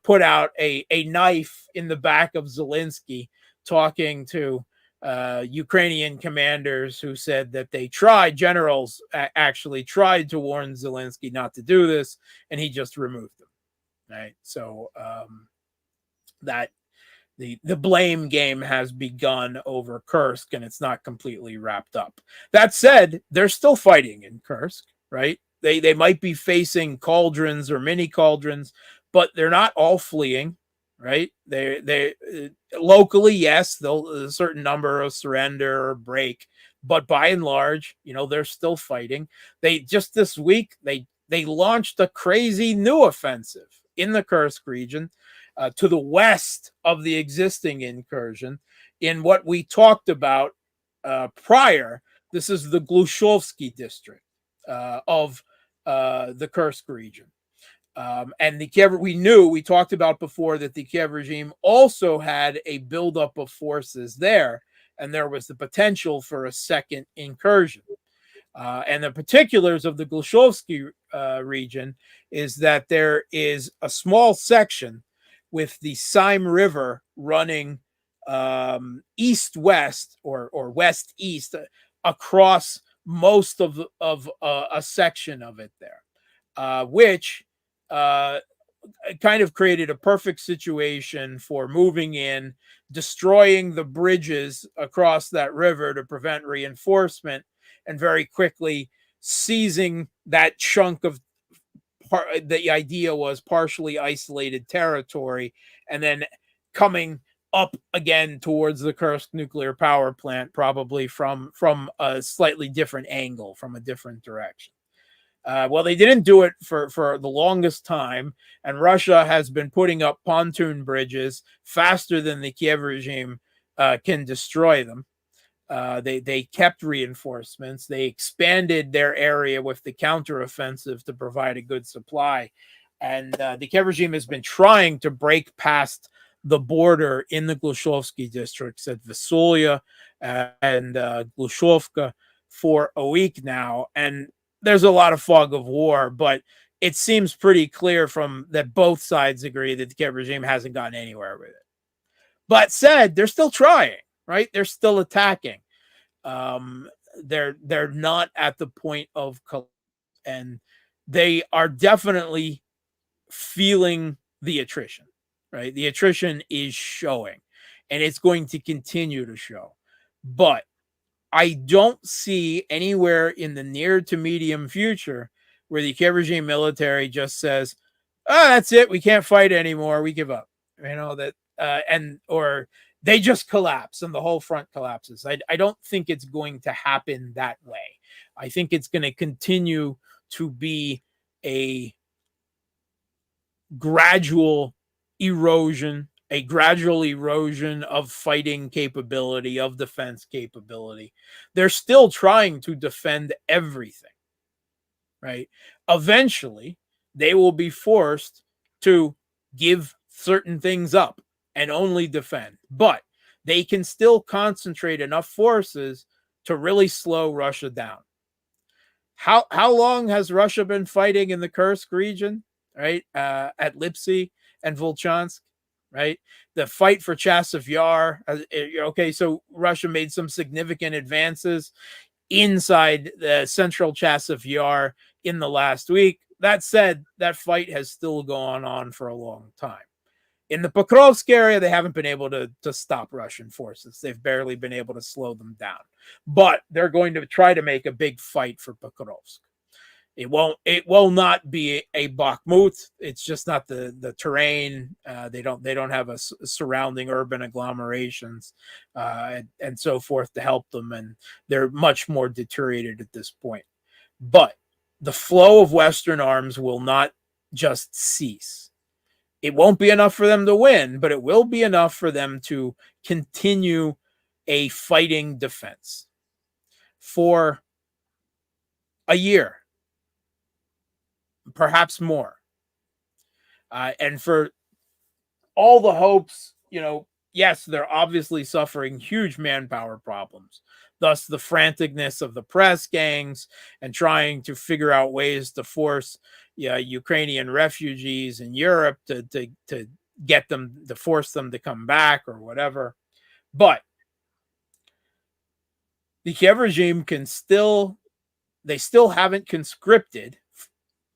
put out a knife in the back of Zelensky, talking to Ukrainian commanders who said that they tried, generals actually tried to warn Zelensky not to do this, and he just removed them. Right. So that the blame game has begun over Kursk, and it's not completely wrapped up. That said, they're still fighting in Kursk, right? They might be facing cauldrons or mini cauldrons, but they're not all fleeing, right? They locally, yes, they'll a certain number of surrender or break, but by and large, they're still fighting. They just this week they launched a crazy new offensive in the Kursk region, to the west of the existing incursion, in what we talked about prior. This is the Glushovsky district of the Kursk region. And the Kiev, we talked about before that the Kiev regime also had a buildup of forces there, and there was the potential for a second incursion. And the particulars of the Glushovsky region is that there is a small section with the Sime River running east-west or west-east across most of a section of it there, which kind of created a perfect situation for moving in, destroying the bridges across that river to prevent reinforcement, and very quickly seizing that chunk of the idea was partially isolated territory, and then coming up again towards the Kursk nuclear power plant, probably from a slightly different angle, from a different direction. Well, they didn't do it for the longest time, and Russia has been putting up pontoon bridges faster than the Kiev regime can destroy them. They kept reinforcements. They expanded their area with the counteroffensive to provide a good supply. And the Kiev regime has been trying to break past the border in the Glushovsky districts at Vasulia and Glushovka for a week now. And there's a lot of fog of war, but it seems pretty clear from that both sides agree that the Kiev regime hasn't gotten anywhere with it. But said, they're still trying, right? They're still attacking. They're not at the point of collapse, and they are definitely feeling the attrition, right? The attrition is showing, and it's going to continue to show. But I don't see anywhere in the near to medium future where the Kiev regime military just says, "Oh, that's it. We can't fight anymore. We give up." Or they just collapse and the whole front collapses. I don't think it's going to happen that way. I think it's going to continue to be a gradual erosion of fighting capability, of defense capability. They're still trying to defend everything, right? Eventually, they will be forced to give certain things up and only defend, but they can still concentrate enough forces to really slow Russia down. How long has Russia been fighting in the Kursk region, right? At Lipsy and Volchansk, right? The fight for Chasiv Yar. Okay, so Russia made some significant advances inside the central Chasiv Yar in the last week. That said, that fight has still gone on for a long time. In the Pokrovsk area, they haven't been able to stop Russian forces. They've barely been able to slow them down. But they're going to try to make a big fight for Pokrovsk. It will not be a Bakhmut. It's just not the terrain. They don't have a surrounding urban agglomerations and so forth to help them, and they're much more deteriorated at this point. But the flow of Western arms will not just cease. It won't be enough for them to win, but it will be enough for them to continue a fighting defense for a year, perhaps more. And for all the hopes, yes, they're obviously suffering huge manpower problems. Thus, the franticness of the press gangs and trying to figure out ways to force Ukrainian refugees in Europe to get them, to force them to come back or whatever. But the Kiev regime they still haven't conscripted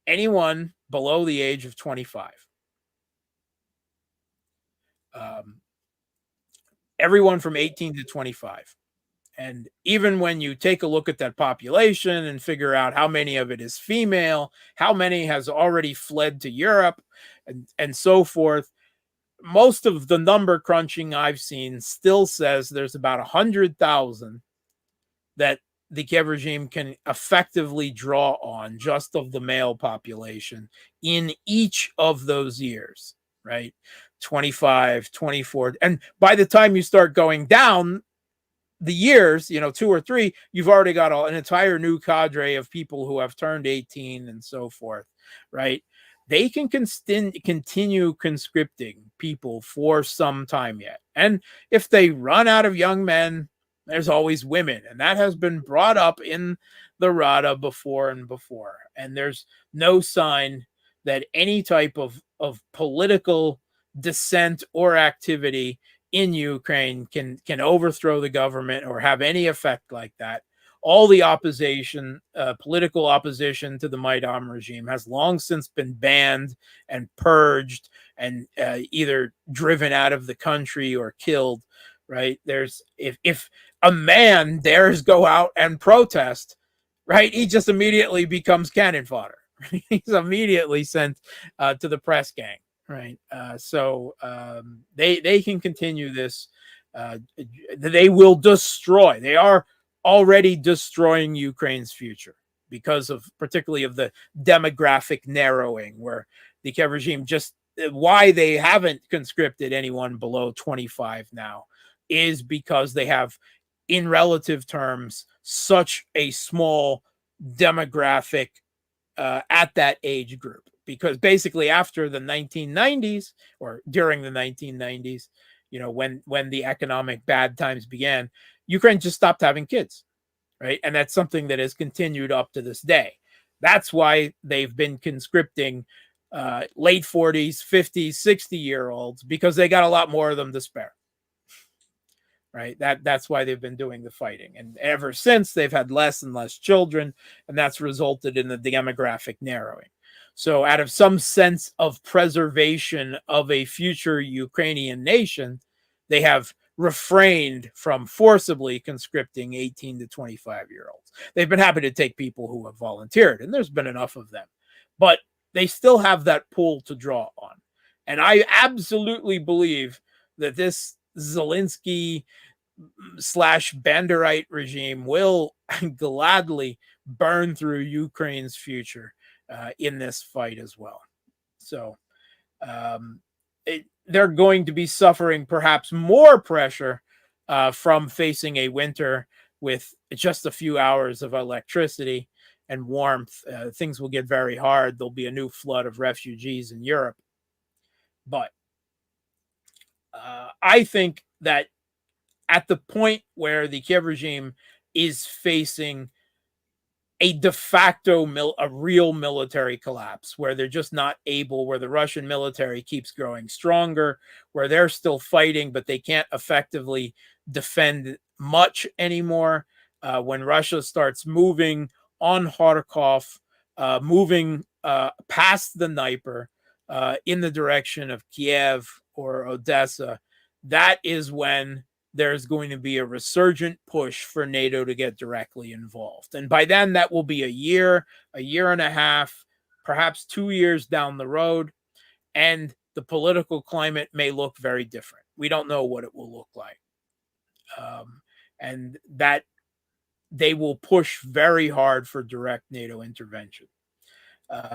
anyone below the age of 25. Everyone from 18 to 25. And even when you take a look at that population and figure out how many of it is female, how many has already fled to Europe, and so forth, most of the number crunching I've seen still says there's about 100,000 that the Kiev regime can effectively draw on just of the male population in each of those years, right? 25, 24. And by the time you start going down the years, 2 or 3, you've already got an entire new cadre of people who have turned 18 and so forth, right? They can continue conscripting people for some time yet. And if they run out of young men, there's always women. And that has been brought up in the Rada before and before. And there's no sign that any type of political dissent or activity in Ukraine can overthrow the government or have any effect like that. All the opposition, political opposition to the Maidan regime has long since been banned and purged and either driven out of the country or killed, right? There's if a man dares go out and protest, right, he just immediately becomes cannon fodder. He's immediately sent to the press gang. Right. So they can continue this. They will destroy. They are already destroying Ukraine's future because of particularly of the demographic narrowing, where the Kiev regime why they haven't conscripted anyone below 25 now is because they have, in relative terms, such a small demographic at that age group. Because basically after the 1990s or during the 1990s, when the economic bad times began, Ukraine just stopped having kids, right? And that's something that has continued up to this day. That's why they've been conscripting late 40s, 50s, 60-year-olds, because they got a lot more of them to spare. Right. That's why they've been doing the fighting. And ever since, they've had less and less children, and that's resulted in the demographic narrowing. So out of some sense of preservation of a future Ukrainian nation, they have refrained from forcibly conscripting 18 to 25-year-olds. They've been happy to take people who have volunteered, and there's been enough of them. But they still have that pool to draw on. And I absolutely believe that this Zelensky / Banderite regime will gladly burn through Ukraine's future in this fight as well. So they're going to be suffering perhaps more pressure from facing a winter with just a few hours of electricity and warmth. Things will get very hard. There'll be a new flood of refugees in Europe. But I think that at the point where the Kiev regime is facing a de facto, a real military collapse, where they're just not able, where the Russian military keeps growing stronger, where they're still fighting, but they can't effectively defend much anymore. When Russia starts moving on Kharkov, moving past the Dnieper in the direction of Kiev or Odessa, that is when there's going to be a resurgent push for NATO to get directly involved. And by then, that will be a year and a half, perhaps 2 years down the road. And the political climate may look very different. We don't know what it will look like. And that they will push very hard for direct NATO intervention.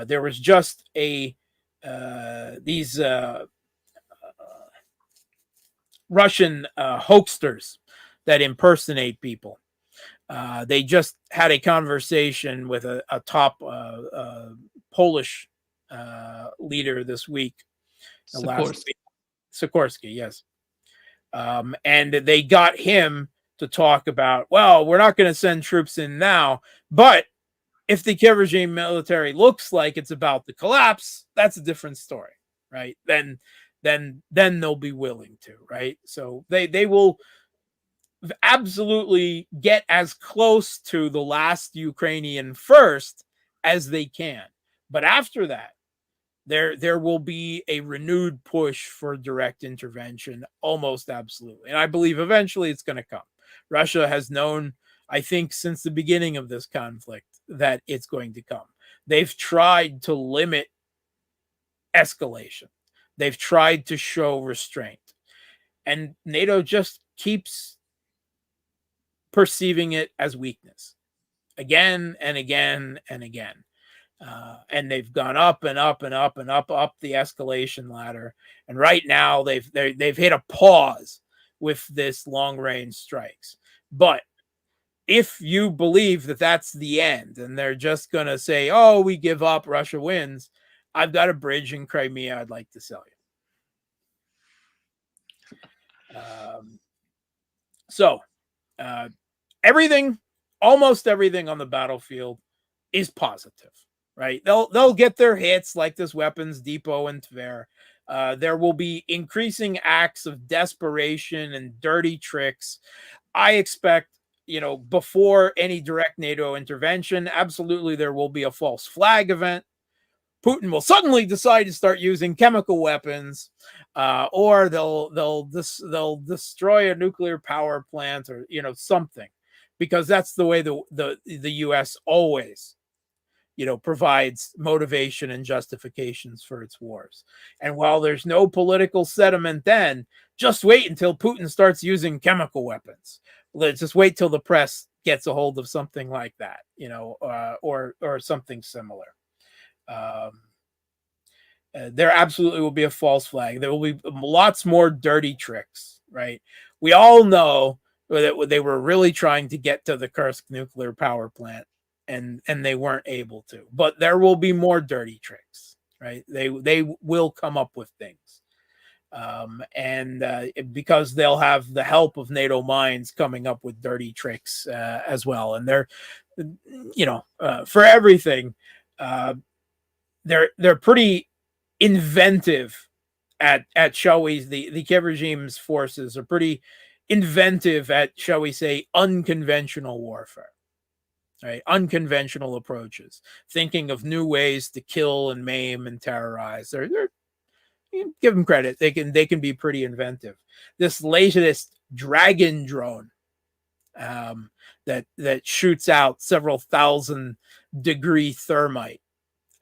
There was just these Russian hoaxsters that impersonate people. They just had a conversation with a top Polish leader this week. Sikorsky, yes. And they got him to talk about, well, we're not going to send troops in now, but if the Kiev regime military looks like it's about to collapse, that's a different story, right? Then they'll be willing to, right? So they will absolutely get as close to the last Ukrainian first as they can. But after that, there will be a renewed push for direct intervention, almost absolutely. And I believe eventually it's going to come. Russia has known, I think, since the beginning of this conflict that it's going to come. They've tried to limit escalation. They've tried to show restraint. And NATO just keeps perceiving it as weakness again and again and again. And they've gone up and up and up and up the escalation ladder. And right now they've hit a pause with this long range strikes. But if you believe that that's the end and they're just going to say, oh, we give up, Russia wins, I've got a bridge in Crimea I'd like to sell you. So everything, almost everything on the battlefield is positive, right? They'll get their hits, like this weapons depot in Tver. There will be increasing acts of desperation and dirty tricks. I expect, before any direct NATO intervention, absolutely there will be a false flag event. Putin will suddenly decide to start using chemical weapons, or they'll destroy a nuclear power plant, or something, because that's the way the U.S. always provides motivation and justifications for its wars. And while there's no political sentiment, then just wait until Putin starts using chemical weapons. Let's just wait till the press gets a hold of something like that, or something similar. There absolutely will be a false flag. There will be lots more dirty tricks, right? We all know that they were really trying to get to the Kursk nuclear power plant, and they weren't able to. But there will be more dirty tricks, right? They will come up with things. Because they'll have the help of NATO minds coming up with dirty tricks as well. And they're, for everything, they're pretty inventive at shall we, the Kiev regime's forces are pretty inventive at, shall we say, unconventional warfare, right? Unconventional approaches, thinking of new ways to kill and maim and terrorize. They're give them credit. They can be pretty inventive. This latest Dragon drone that shoots out several 1,000-degree thermite.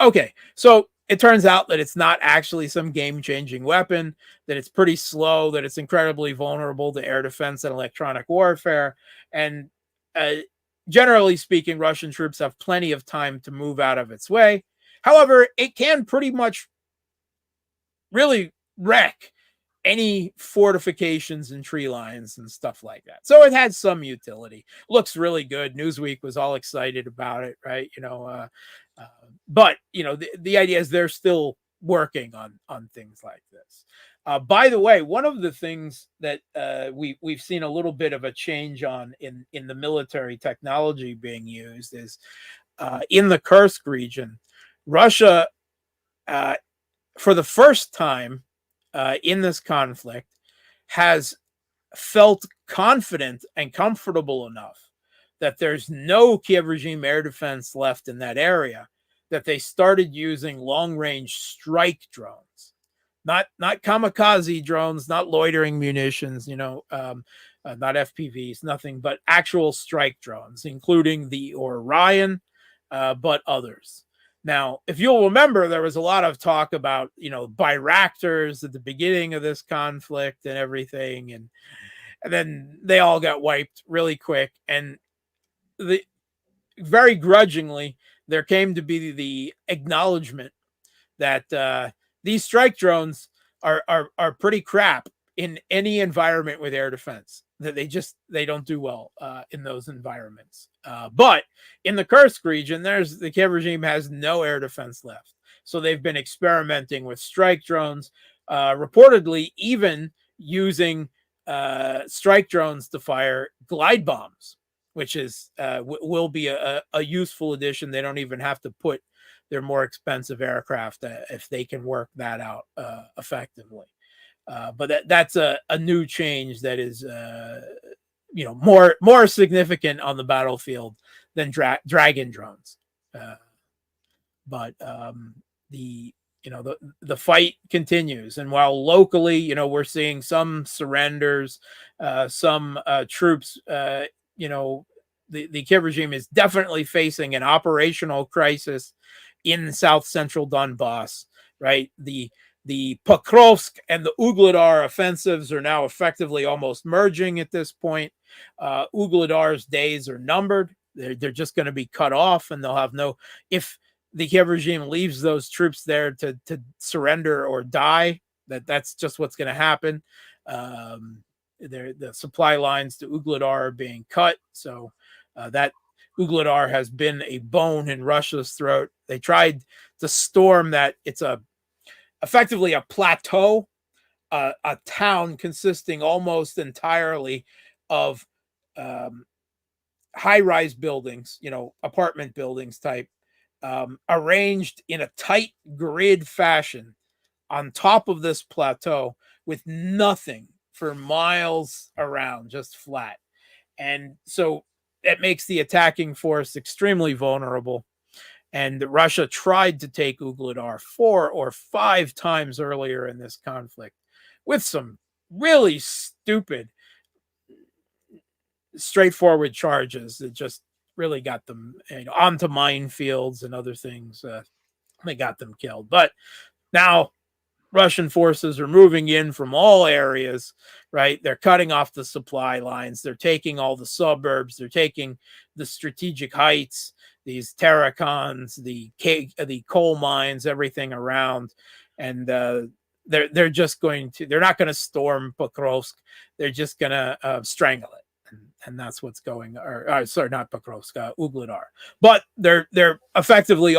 Okay, so it turns out that it's not actually some game-changing weapon, that it's pretty slow, that it's incredibly vulnerable to air defense and electronic warfare. And generally speaking, Russian troops have plenty of time to move out of its way. However, it can pretty much really wreck any fortifications and tree lines and stuff like that. So it had some utility. Looks really good. Newsweek was all excited about it, right? But the idea is they're still working on things like this. By the way, one of the things that we've seen a little bit of a change on in the military technology being used is in the Kursk region, Russia, for the first time in this conflict, has felt confident and comfortable enough that there's no Kiev regime air defense left in that area, that they started using long-range strike drones, not kamikaze drones, not loitering munitions, not FPVs, nothing but actual strike drones, including the Orion, but others. Now, if you'll remember, there was a lot of talk about, Bayraktars at the beginning of this conflict and everything, and then they all got wiped really quick. And very grudgingly, there came to be the acknowledgement that these strike drones are pretty crap in any environment with air defense. That they don't do well in those environments. But in the Kursk region, the Kiev regime has no air defense left. So they've been experimenting with strike drones, reportedly even using strike drones to fire glide bombs, which is will be a useful addition. They don't even have to put their more expensive aircraft if they can work that out effectively. But that's a new change that is more significant on the battlefield than Dragon drones. But the fight continues, and while locally, we're seeing some surrenders, some troops, the Kiev regime is definitely facing an operational crisis in south central Donboss. Right, the Pokrovsk and the Ugledar offensives are now effectively almost merging at this point. Ugledar's days are numbered. They're just going to be cut off, and they'll have no. If the Kiev regime leaves those troops there to surrender or die, that's just what's going to happen. The supply lines to Ugledar are being cut, so that Ugledar has been a bone in Russia's throat. They tried to storm that. It's effectively a plateau, a town consisting almost entirely of high-rise buildings, apartment buildings type, arranged in a tight grid fashion on top of this plateau with nothing for miles around, just flat. And so that makes the attacking force extremely vulnerable. And Russia tried to take Ugledar 4 or 5 times earlier in this conflict with some really stupid, straightforward charges that just really got them onto minefields and other things. They got them killed. But now Russian forces are moving in from all areas, right? They're cutting off the supply lines. They're taking all the suburbs. They're taking the strategic heights, these terracons, the coal mines, everything around. And they're just they're not going to storm Pokrovsk. They're just going to strangle it. And that's what's going, sorry, not Pokrovsk, Ugledar. But they're effectively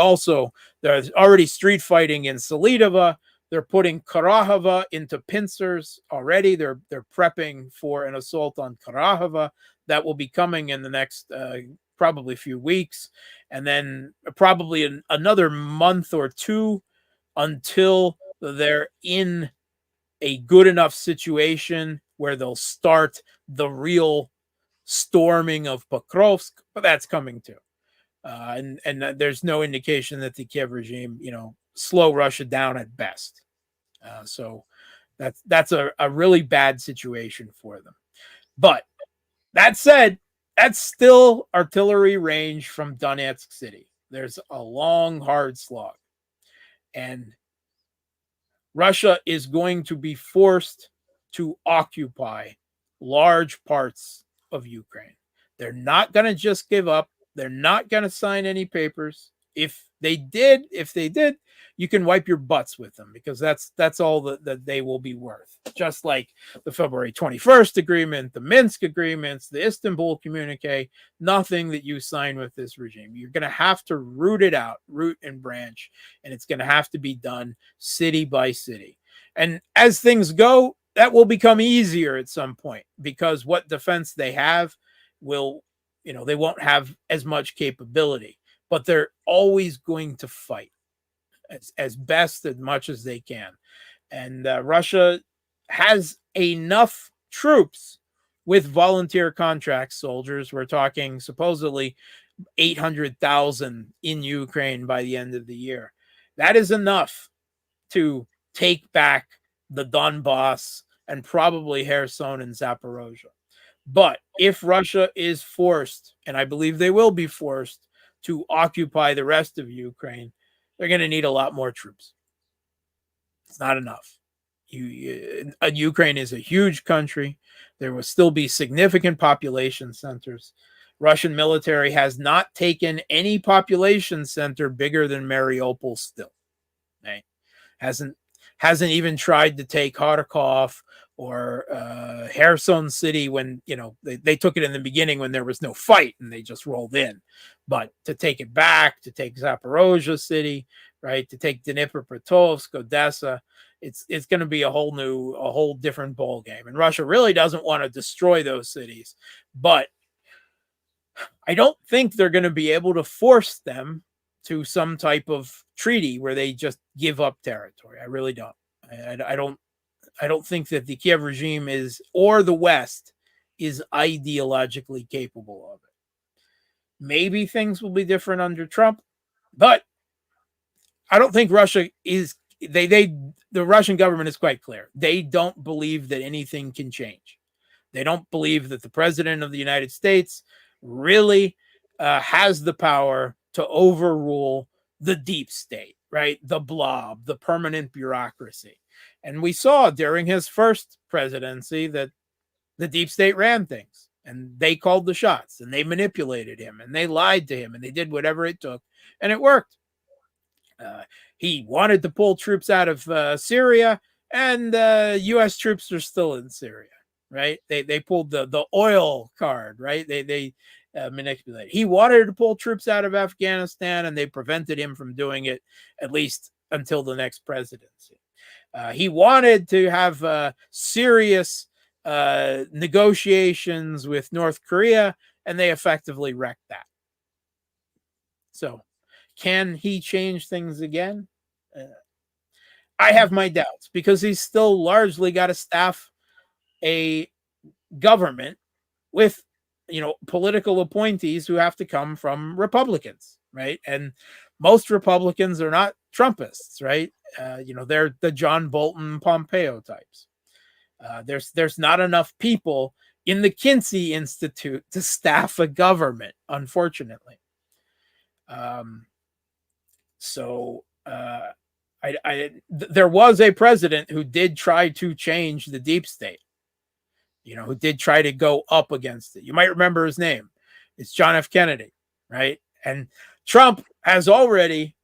there's already street fighting in Sleboda. They're putting Karahava into pincers already. They're prepping for an assault on Karahava that will be coming in the next probably few weeks, and then probably another month or two until they're in a good enough situation where they'll start the real storming of Pokrovsk. But that's coming too, and there's no indication that the Kiev regime, slow Russia down at best. So that's a really bad situation for them. But that said, that's still artillery range from Donetsk city. There's a long, hard slog. And Russia is going to be forced to occupy large parts of Ukraine. They're not going to just give up. They're not going to sign any papers. If they did, you can wipe your butts with them, because that's all that they will be worth. Just like the February 21st agreement, the Minsk agreements, the Istanbul communique, nothing that you sign with this regime. You're going to have to root it out, root and branch, and it's going to have to be done city by city. And as things go, that will become easier at some point, because what defense they have will, they won't have as much capability, but they're always going to fight as much as they can. And Russia has enough troops with volunteer contract soldiers. We're talking supposedly 800,000 in Ukraine by the end of the year. That is enough to take back the Donboss and probably Kherson and Zaporozhye. But if Russia is forced, and I believe they will be forced, to occupy the rest of Ukraine, they're going to need a lot more troops. It's not enough. Ukraine is a huge country. There will still be significant population centers. Russian military has not taken any population center bigger than Mariupol still. Right? Hasn't even tried to take Kharkov or Kherson City when, they took it in the beginning when there was no fight and they just rolled in. But to take it back, to take Zaporozhye City, right, to take Dnipropetrovsk, Odessa, it's going to be a whole different ball game. And Russia really doesn't want to destroy those cities. But I don't think they're going to be able to force them to some type of treaty where they just give up territory. I really don't. I don't think that the Kiev regime or the West is ideologically capable of it. Maybe things will be different under Trump, but I don't think Russia is the Russian government is quite clear. They don't believe that anything can change. They don't believe that the president of the United States really has the power to overrule the deep state, right? The blob, the permanent bureaucracy. And we saw during his first presidency that the deep state ran things and they called the shots and they manipulated him and they lied to him and they did whatever it took and it worked. He wanted to pull troops out of Syria, and U.S. troops are still in Syria, right? They pulled the oil card, right? They manipulated. He wanted to pull troops out of Afghanistan, and they prevented him from doing it, at least until the next presidency. He wanted to have serious negotiations with North Korea, and they effectively wrecked that. So, can he change things again? I have my doubts because he's still largely got to staff a government with, political appointees who have to come from Republicans, right? And most Republicans are not Trumpists, right? They're the John Bolton, Pompeo types. There's not enough people in the Kinsey Institute to staff a government, unfortunately. There was a president who did try to change the deep state, who did try to go up against it. You might remember his name. It's John F. Kennedy, right? And Trump has already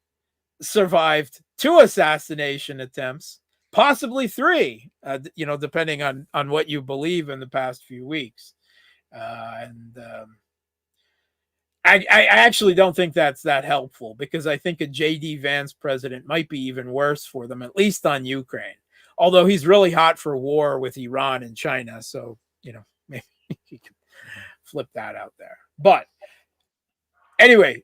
survived 2 assassination attempts, possibly 3, depending on what you believe in the past few weeks. I actually don't think that's that helpful because I think a J.D. Vance president might be even worse for them, at least on Ukraine. Although he's really hot for war with Iran and China. So, maybe he can flip that out there. But anyway,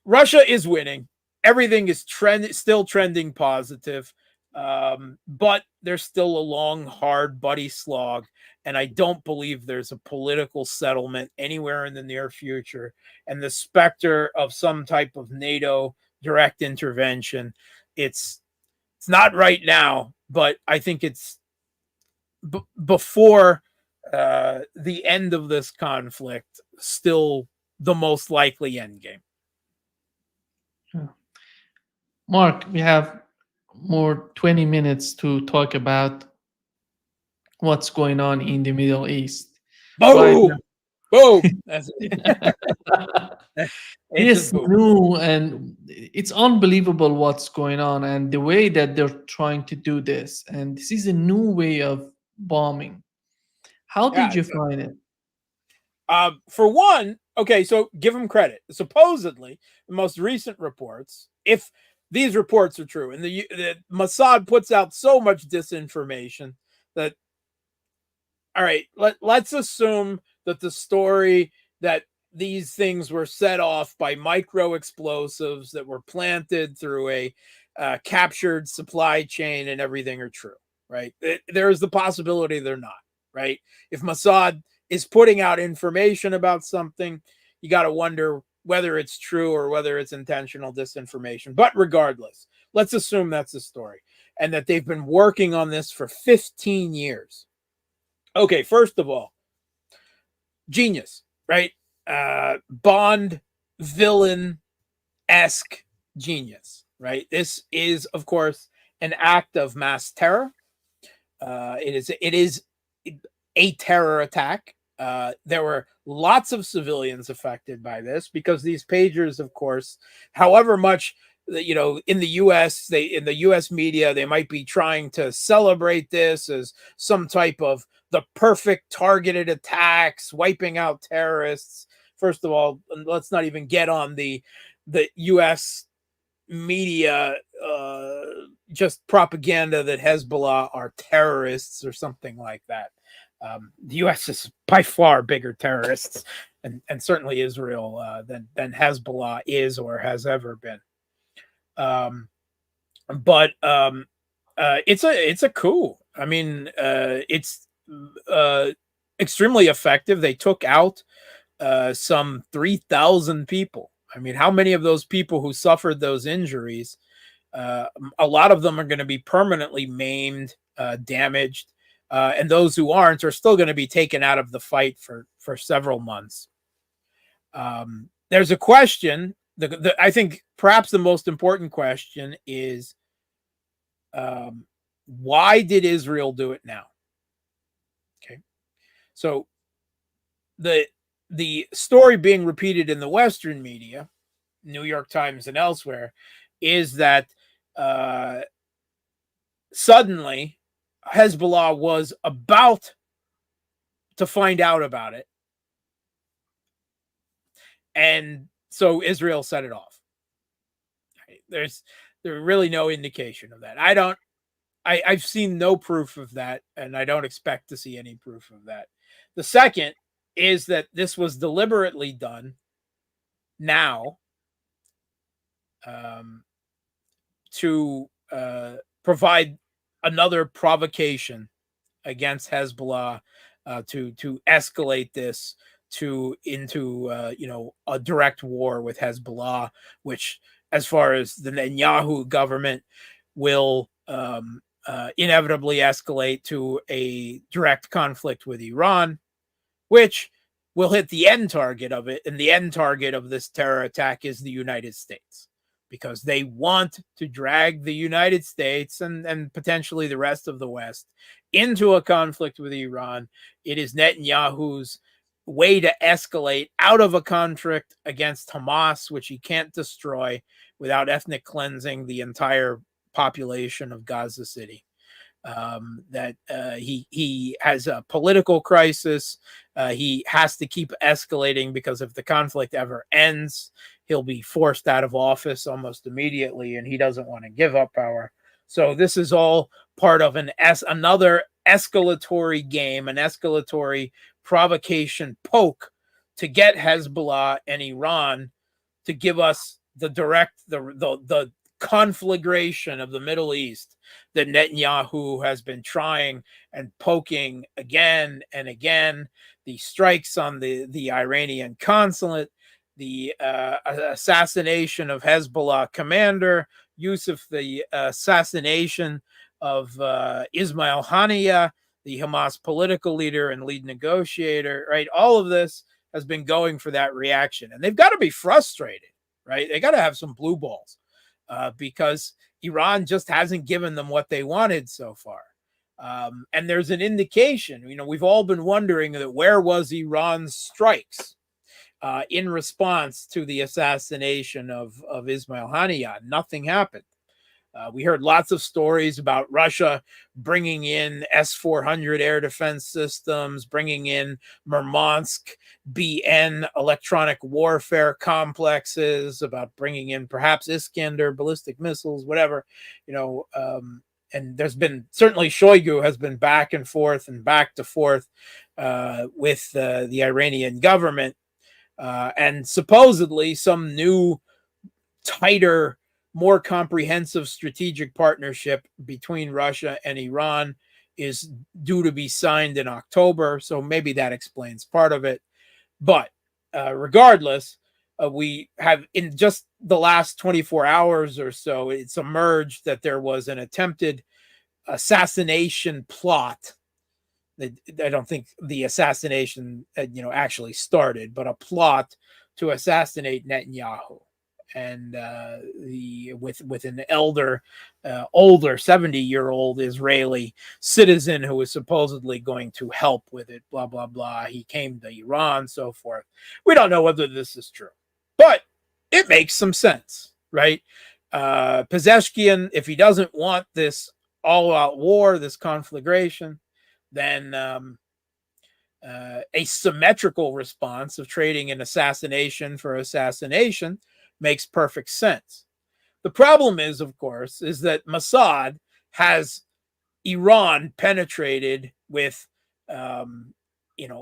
Russia is winning. Everything is still trending positive. But there's still a long, hard, bloody slog. And I don't believe there's a political settlement anywhere in the near future. And the specter of some type of NATO direct intervention, it's not right now, but I think it's before the end of this conflict, still the most likely end game. Mark, we have more 20 minutes to talk about what's going on in the Middle East. Boom! Right. Boom! That's it. It's new, and it's unbelievable what's going on and the way that they're trying to do this. And this is a new way of bombing. How did you find it? For one, okay, so give them credit. Supposedly, the most recent reports, if these reports are true, and the Mossad puts out so much disinformation that, all right, let's assume that the story that these things were set off by micro explosives that were planted through a captured supply chain and everything are true, right? There is the possibility they're not, right? If Mossad is putting out information about something, you got to wonder whether it's true or whether it's intentional disinformation. But regardless, let's assume that's the story and that they've been working on this for 15 years. Okay, first of all, genius, right? Bond villain-esque genius, right? This is, of course, an act of mass terror. It is a terror attack. There were lots of civilians affected by this because these pagers, of course, however much, in the U.S., in the U.S. media, they might be trying to celebrate this as some type of the perfect targeted attacks, wiping out terrorists. First of all, let's not even get on the U.S. media just propaganda that Hezbollah are terrorists or something like that. The U.S. is by far bigger terrorists, and certainly Israel than Hezbollah is or has ever been. But it's a coup. I mean, it's extremely effective. They took out some 3,000 people. I mean, how many of those people who suffered those injuries, a lot of them are going to be permanently maimed, damaged, and those who aren't are still going to be taken out of the fight for several months. There's a question. I think perhaps the most important question is, why did Israel do it now? Okay, so the story being repeated in the Western media, New York Times and elsewhere, is that suddenly Hezbollah was about to find out about it, and so Israel set it off. There's really no indication of that. I've seen no proof of that, and I don't expect to see any proof of that. The second is that this was deliberately done now, to provide another provocation against Hezbollah, to escalate this into a direct war with Hezbollah, which, as far as the Netanyahu government, will inevitably escalate to a direct conflict with Iran, which will hit the end target of it. And the end target of this terror attack is the United States, because they want to drag the United States and potentially the rest of the West into a conflict with Iran. It is Netanyahu's way to escalate out of a conflict against Hamas, which he can't destroy without ethnic cleansing the entire population of Gaza City. He has a political crisis. He has to keep escalating, because if the conflict ever ends, he'll be forced out of office almost immediately, and he doesn't want to give up power. So this is all part of another escalatory game, an escalatory provocation poke to get Hezbollah and Iran to give us the conflagration of the Middle East that Netanyahu has been trying and poking again and again. The strikes on the Iranian consulate, the assassination of Hezbollah commander Yusuf, the assassination of Ismail Haniyeh, the Hamas political leader and lead negotiator, right? All of this has been going for that reaction. And they've got to be frustrated, right? They got to have some blue balls, because Iran just hasn't given them what they wanted so far. And there's an indication, we've all been wondering that where was Iran's strikes in response to the assassination of Ismail Haniyeh? Nothing happened. We heard lots of stories about Russia bringing in S-400 air defense systems, bringing in Murmansk BN electronic warfare complexes, about bringing in perhaps Iskander ballistic missiles, whatever, and there's been, certainly Shoigu has been back and forth and back to forth with the Iranian government, and supposedly some new, tighter, more comprehensive strategic partnership between Russia and Iran is due to be signed in October. So maybe that explains part of it. But regardless, we have, in just the last 24 hours or so, it's emerged that there was an attempted assassination plot. I don't think the assassination, actually started, but a plot to assassinate Netanyahu. And with an older 70-year-old Israeli citizen who was supposedly going to help with it, blah, blah, blah. He came to Iran, so forth. We don't know whether this is true, but it makes some sense, right? Pezeshkian, if he doesn't want this all-out war, this conflagration, then a symmetrical response of trading an assassination for assassination makes perfect sense. The problem is, of course, is that Mossad has Iran penetrated with,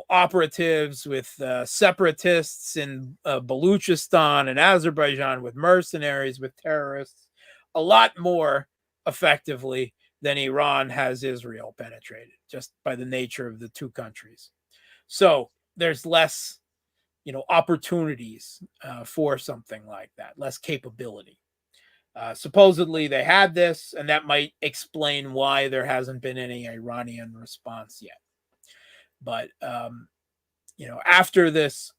operatives, with separatists in Baluchistan and Azerbaijan, with mercenaries, with terrorists, a lot more effectively than Iran has Israel penetrated, just by the nature of the two countries. So there's less, opportunities for something like that, less capability. Supposedly they had this, and that might explain why there hasn't been any Iranian response yet. But after this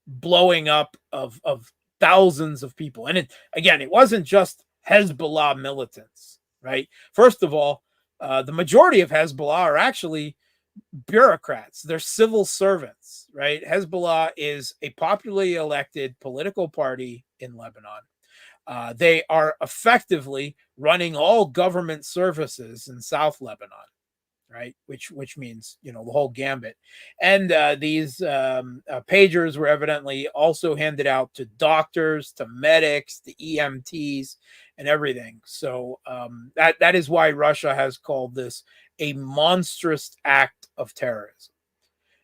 blowing up of thousands of people, and it wasn't just Hezbollah militants, right? First of all, the majority of Hezbollah are actually bureaucrats. They're civil servants, right? Hezbollah is a popularly elected political party in Lebanon. They are effectively running all government services in South Lebanon, right? Which means the whole gambit. And these pagers were evidently also handed out to doctors, to medics, to EMTs, and everything. So that is why Russia has called this a monstrous act of terrorism.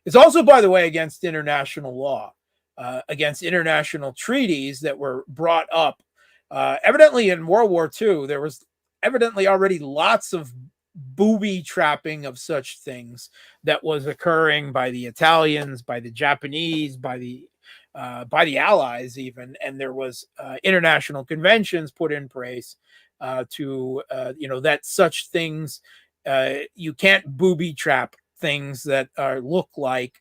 It's also, by the way, against international law, against international treaties that were brought up. Evidently in World War II, there was evidently already lots of booby trapping of such things that was occurring by the Italians, by the Japanese, by the Allies even, and there was international conventions put in place to that such things you can't booby trap things that look like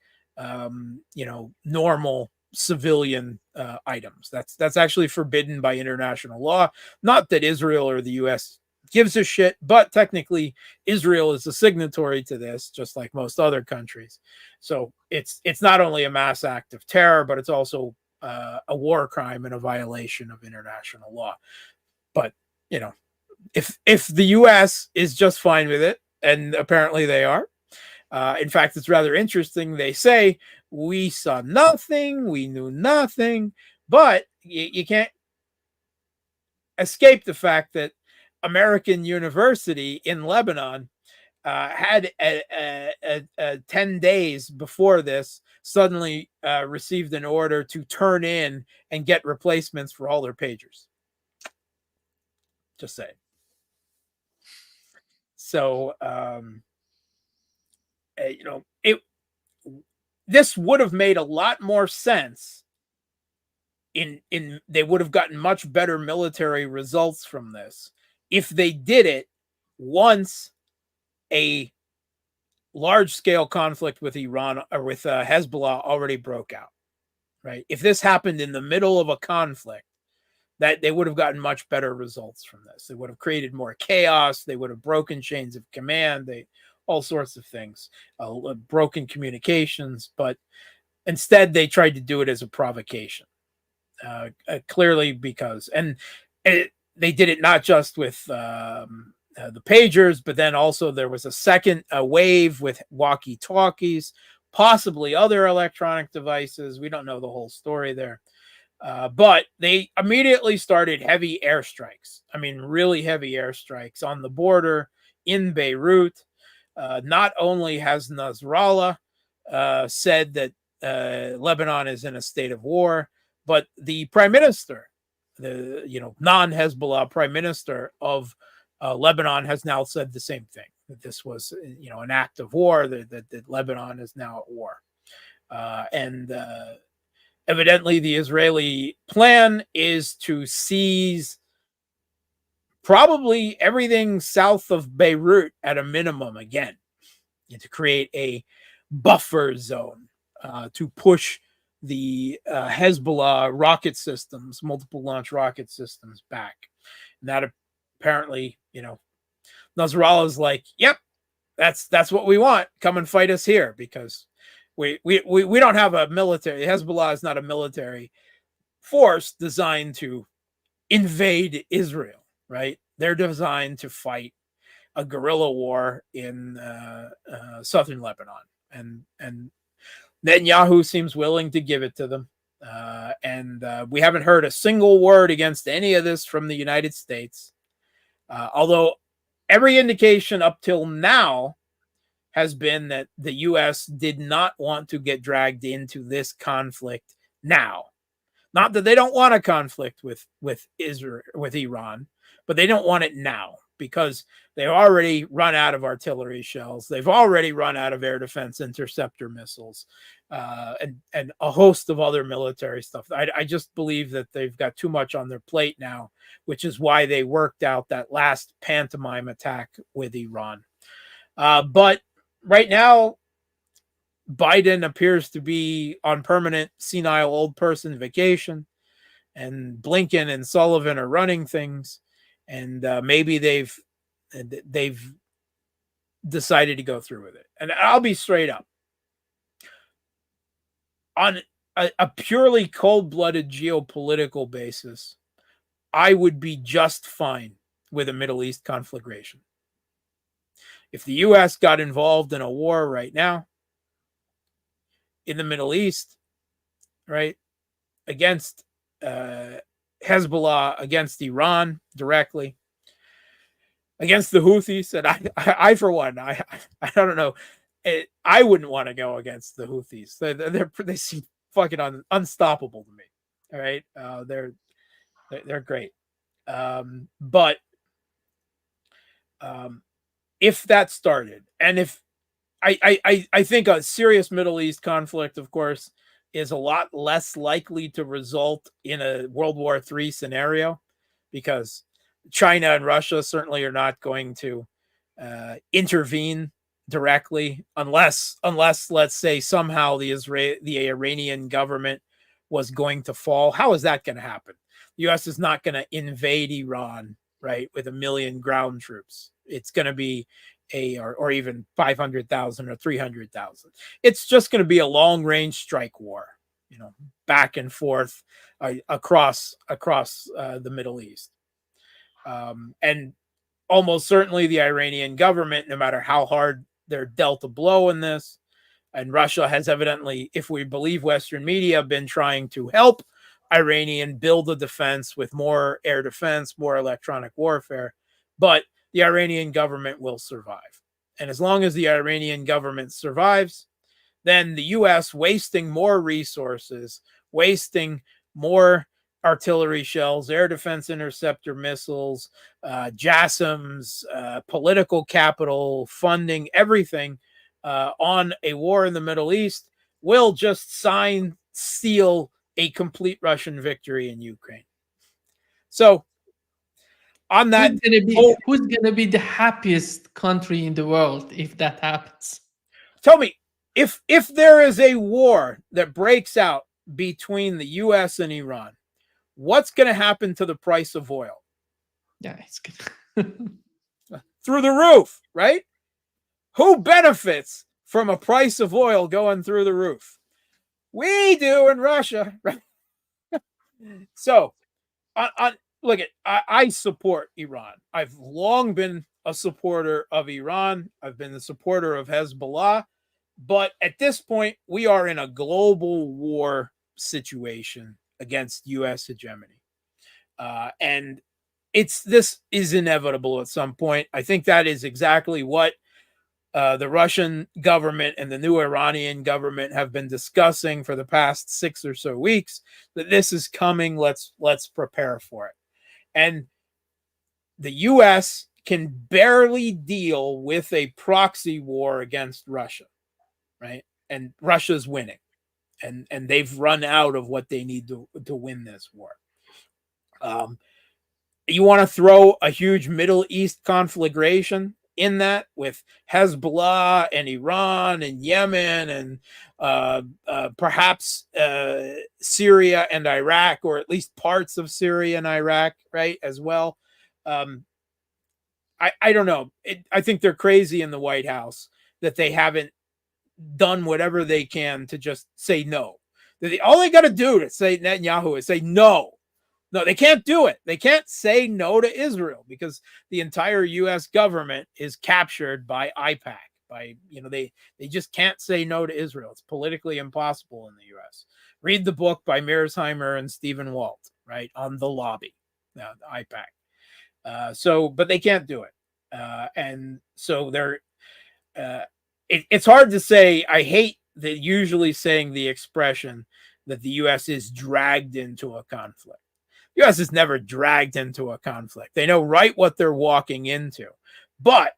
normal civilian items. That's actually forbidden by international law. Not that Israel or the U.S. gives a shit, but technically Israel is a signatory to this, just like most other countries. So it's not only a mass act of terror, but it's also a war crime and a violation of international law. But if the U.S. is just fine with it, and apparently they are. In fact, it's rather interesting. They say we saw nothing, we knew nothing, but you can't escape the fact that American University in Lebanon had 10 days before this suddenly received an order to turn in and get replacements for all their pagers. Just saying. So, this would have made a lot more sense. They would have gotten much better military results from this if they did it once a large-scale conflict with Iran or with Hezbollah already broke out, right? If this happened in the middle of a conflict, that they would have gotten much better results from this. They would have created more chaos. They would have broken chains of command. All sorts of things, broken communications. But instead, they tried to do it as a provocation. Clearly, because they did it not just with the pagers, but then also there was a second wave with walkie-talkies, possibly other electronic devices. We don't know the whole story there. But they immediately started heavy airstrikes. I mean, really heavy airstrikes on the border in Beirut. Not only has Nasrallah said that Lebanon is in a state of war, but the prime minister, the non-Hezbollah prime minister of Lebanon, has now said the same thing, that this was an act of war, that Lebanon is now at war, and evidently the Israeli plan is to seize probably everything south of Beirut at a minimum again, and to create a buffer zone to push the Hezbollah rocket systems, multiple launch rocket systems back. And that apparently, Nasrallah's like, yep, that's what we want. Come and fight us here, because we don't have a military. Hezbollah is not a military force designed to invade Israel. Right? They're designed to fight a guerrilla war in southern Lebanon, and Netanyahu seems willing to give it to them. And we haven't heard a single word against any of this from the United States, although every indication up till now has been that the U.S. did not want to get dragged into this conflict now. Not that they don't want a conflict with Israel, with Iran, but they don't want it now. because they've already run out of artillery shells. They've already run out of air defense interceptor missiles, and a host of other military stuff. I just believe that they've got too much on their plate now, which is why they worked out that last pantomime attack with Iran. But right now, Biden appears to be on permanent senile old person vacation, and Blinken and Sullivan are running things, and maybe they've decided to go through with it. And I'll be straight up. On a purely cold-blooded geopolitical basis, I would be just fine with a Middle East conflagration. If the U.S. got involved in a war right now in the Middle East, right, against Hezbollah, against Iran directly, against the Houthis, and I for one, I don't know, I wouldn't want to go against the Houthis. They seem fucking unstoppable to me. All right, they're great, but if that started, and if I think a serious Middle East conflict, of course, is a lot less likely to result in a World War III scenario, because China and Russia certainly are not going to intervene directly unless let's say somehow the Iranian government was going to fall. How is that going to happen? The U.S. is not going to invade Iran, right, with 1 million ground troops. It's going to be or even 500,000 or 300,000. It's just going to be a long-range strike war, back and forth across the Middle East. And almost certainly the Iranian government, no matter how hard they're dealt a blow in this, and Russia has evidently, if we believe Western media, been trying to help Iranian build a defense with more air defense, more electronic warfare, but the Iranian government will survive. And as long as the Iranian government survives, then the U.S. wasting more resources, wasting more artillery shells, air defense interceptor missiles, JASSMs, political capital, funding, everything on a war in the Middle East, will just seal a complete Russian victory in Ukraine. So on that, who's gonna be the happiest country in the world if that happens? Tell me, if there is a war that breaks out between the U.S. and Iran, what's going to happen to the price of oil? Yeah, it's good. Through the roof, right? Who benefits from a price of oil going through the roof? We do in Russia, right? So, look, I support Iran. I've long been a supporter of Iran. I've been a supporter of Hezbollah. But at this point, we are in a global war situation against U.S. hegemony. And this is inevitable at some point. I think that is exactly what the Russian government and the new Iranian government have been discussing for the past 6 or so weeks, that this is coming. Let's prepare for it. And the U.S. can barely deal with a proxy war against Russia, right? And Russia's winning. And they've run out of what they need to win this war. You want to throw a huge Middle East conflagration in that, with Hezbollah and Iran and Yemen and perhaps Syria and Iraq, or at least parts of Syria and Iraq, right, as well. I don't know. I think they're crazy in the White House that they haven't done whatever they can to just say no. All they got to do to say Netanyahu is say no. No, they can't do it. They can't say no to Israel because the entire U.S. government is captured by IPAC. They just can't say no to Israel. It's politically impossible in the U.S. Read the book by Mearsheimer and Stephen Walt, right, on the lobby, the IPAC. But they can't do it. And so they're, it's hard to say. I hate usually saying the expression that the U.S. is dragged into a conflict. U.S. is never dragged into a conflict. They know right what they're walking into, but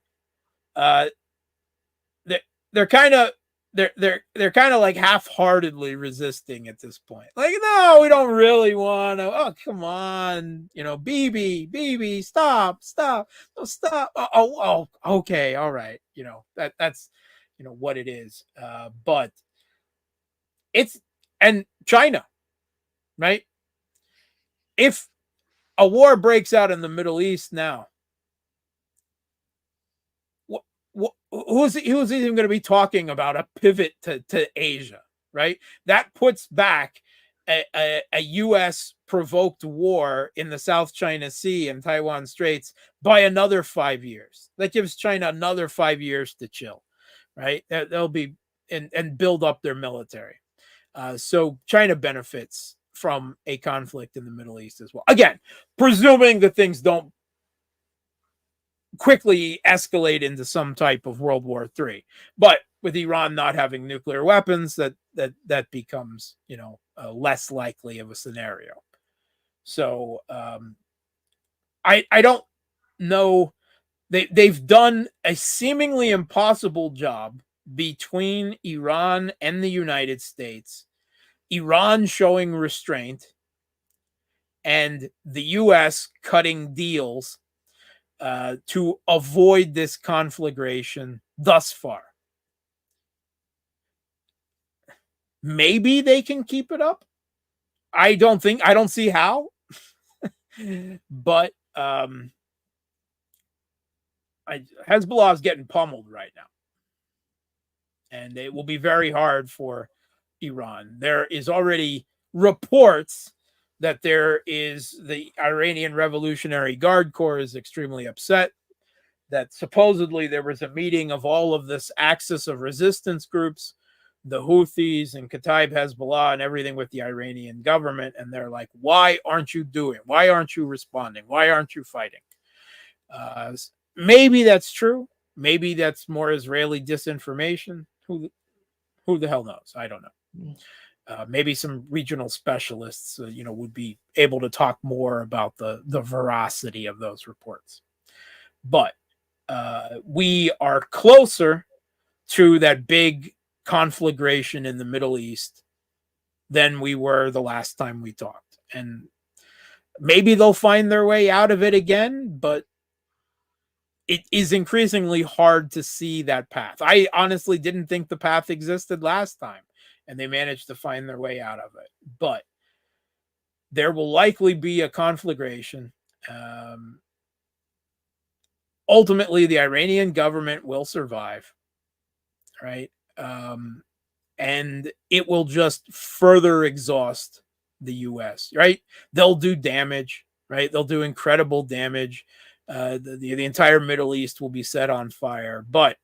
they're kind of they're kind of like half-heartedly resisting at this point. Like, no, we don't really want to. Oh, come on, BB, stop, oh, stop. Okay, all right. That's what it is. But it's and China, right? If a war breaks out in the Middle East now, who's even going to be talking about a pivot to Asia, right? That puts back a U.S. provoked war in the South China Sea and Taiwan Straits by another 5 years. That gives China another 5 years to chill, right? They'll be and build up their military. So China benefits from a conflict in the Middle East as well. Again, presuming that things don't quickly escalate into some type of World War III. But with Iran not having nuclear weapons, that becomes less likely of a scenario. So I don't know. They've done a seemingly impossible job between Iran and the United States. Iran showing restraint and the U.S. cutting deals to avoid this conflagration thus far. Maybe they can keep it up. I don't see how. But Hezbollah is getting pummeled right now. And it will be very hard for Iran. There is already reports that the Iranian Revolutionary Guard Corps is extremely upset, that supposedly there was a meeting of all of this axis of resistance groups, the Houthis and Kataib Hezbollah and everything with the Iranian government. And they're like, why aren't you responding? Why aren't you fighting? Maybe that's true. Maybe that's more Israeli disinformation. Who the hell knows? I don't know. Maybe some regional specialists, would be able to talk more about the veracity of those reports. But we are closer to that big conflagration in the Middle East than we were the last time we talked. And maybe they'll find their way out of it again, but it is increasingly hard to see that path. I honestly didn't think the path existed last time, and they managed to find their way out of it. But there will likely be a conflagration. Ultimately, the Iranian government will survive, right? And it will just further exhaust the U.S., right? They'll do damage, right? They'll do incredible damage. The entire Middle East will be set on fire, but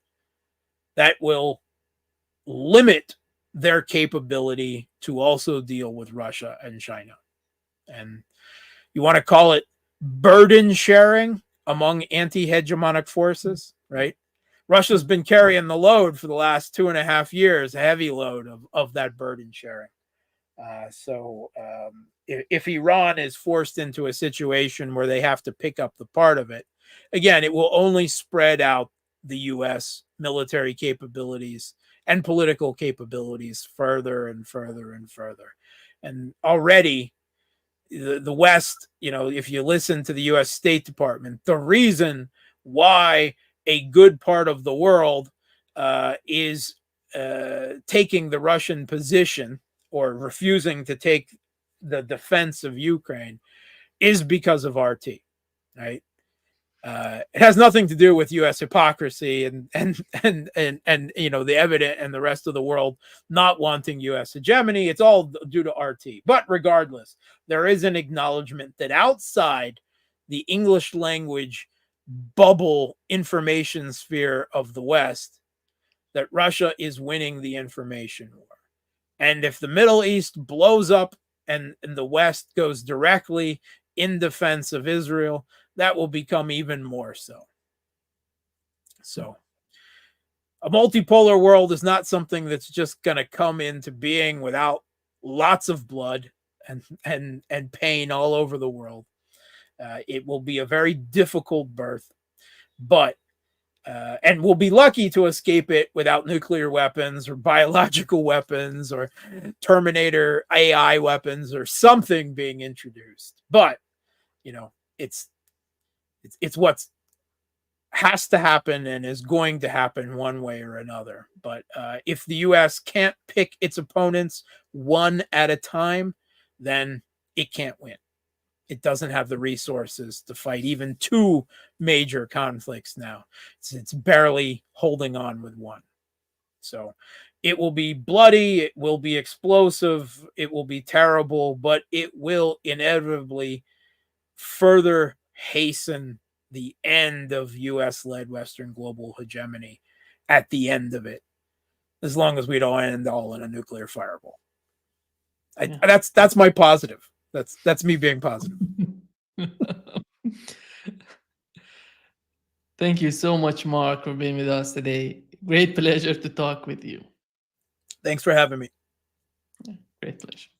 that will limit their capability to also deal with Russia and China. And you want to call it burden sharing among anti-hegemonic forces, right? Russia's been carrying the load for the last 2.5 years, a heavy load of that burden sharing. So if Iran is forced into a situation where they have to pick up the part of it, again, it will only spread out the U.S. military capabilities and political capabilities further and further and further. And already the West, if you listen to the U.S. State Department, the reason why a good part of the world is taking the Russian position or refusing to take the defense of Ukraine is because of RT, right? It has nothing to do with U.S. hypocrisy and the evident and the rest of the world not wanting U.S. hegemony. It's all due to RT. But regardless, there is an acknowledgement that outside the English language bubble information sphere of the West, that Russia is winning the information war. And if the Middle East blows up and the West goes directly in defense of Israel, that will become even more so. So a multipolar world is not something that's just going to come into being without lots of blood. and pain all over the world. It will be a very difficult birth, but and we'll be lucky to escape it without nuclear weapons or biological weapons or Terminator AI weapons or something being introduced. But it's what's has to happen and is going to happen one way or another. But if the U.S. can't pick its opponents one at a time, then it can't win. It doesn't have the resources to fight even two major conflicts now. It's barely holding on with one. So it will be bloody, it will be explosive, it will be terrible, but it will inevitably further hasten the end of US-led Western global hegemony at the end of it, as long as we don't end all in a nuclear fireball. That's my positive. That's me being positive. Thank you so much, Mark, for being with us today. Great pleasure to talk with you. Thanks for having me. Great pleasure.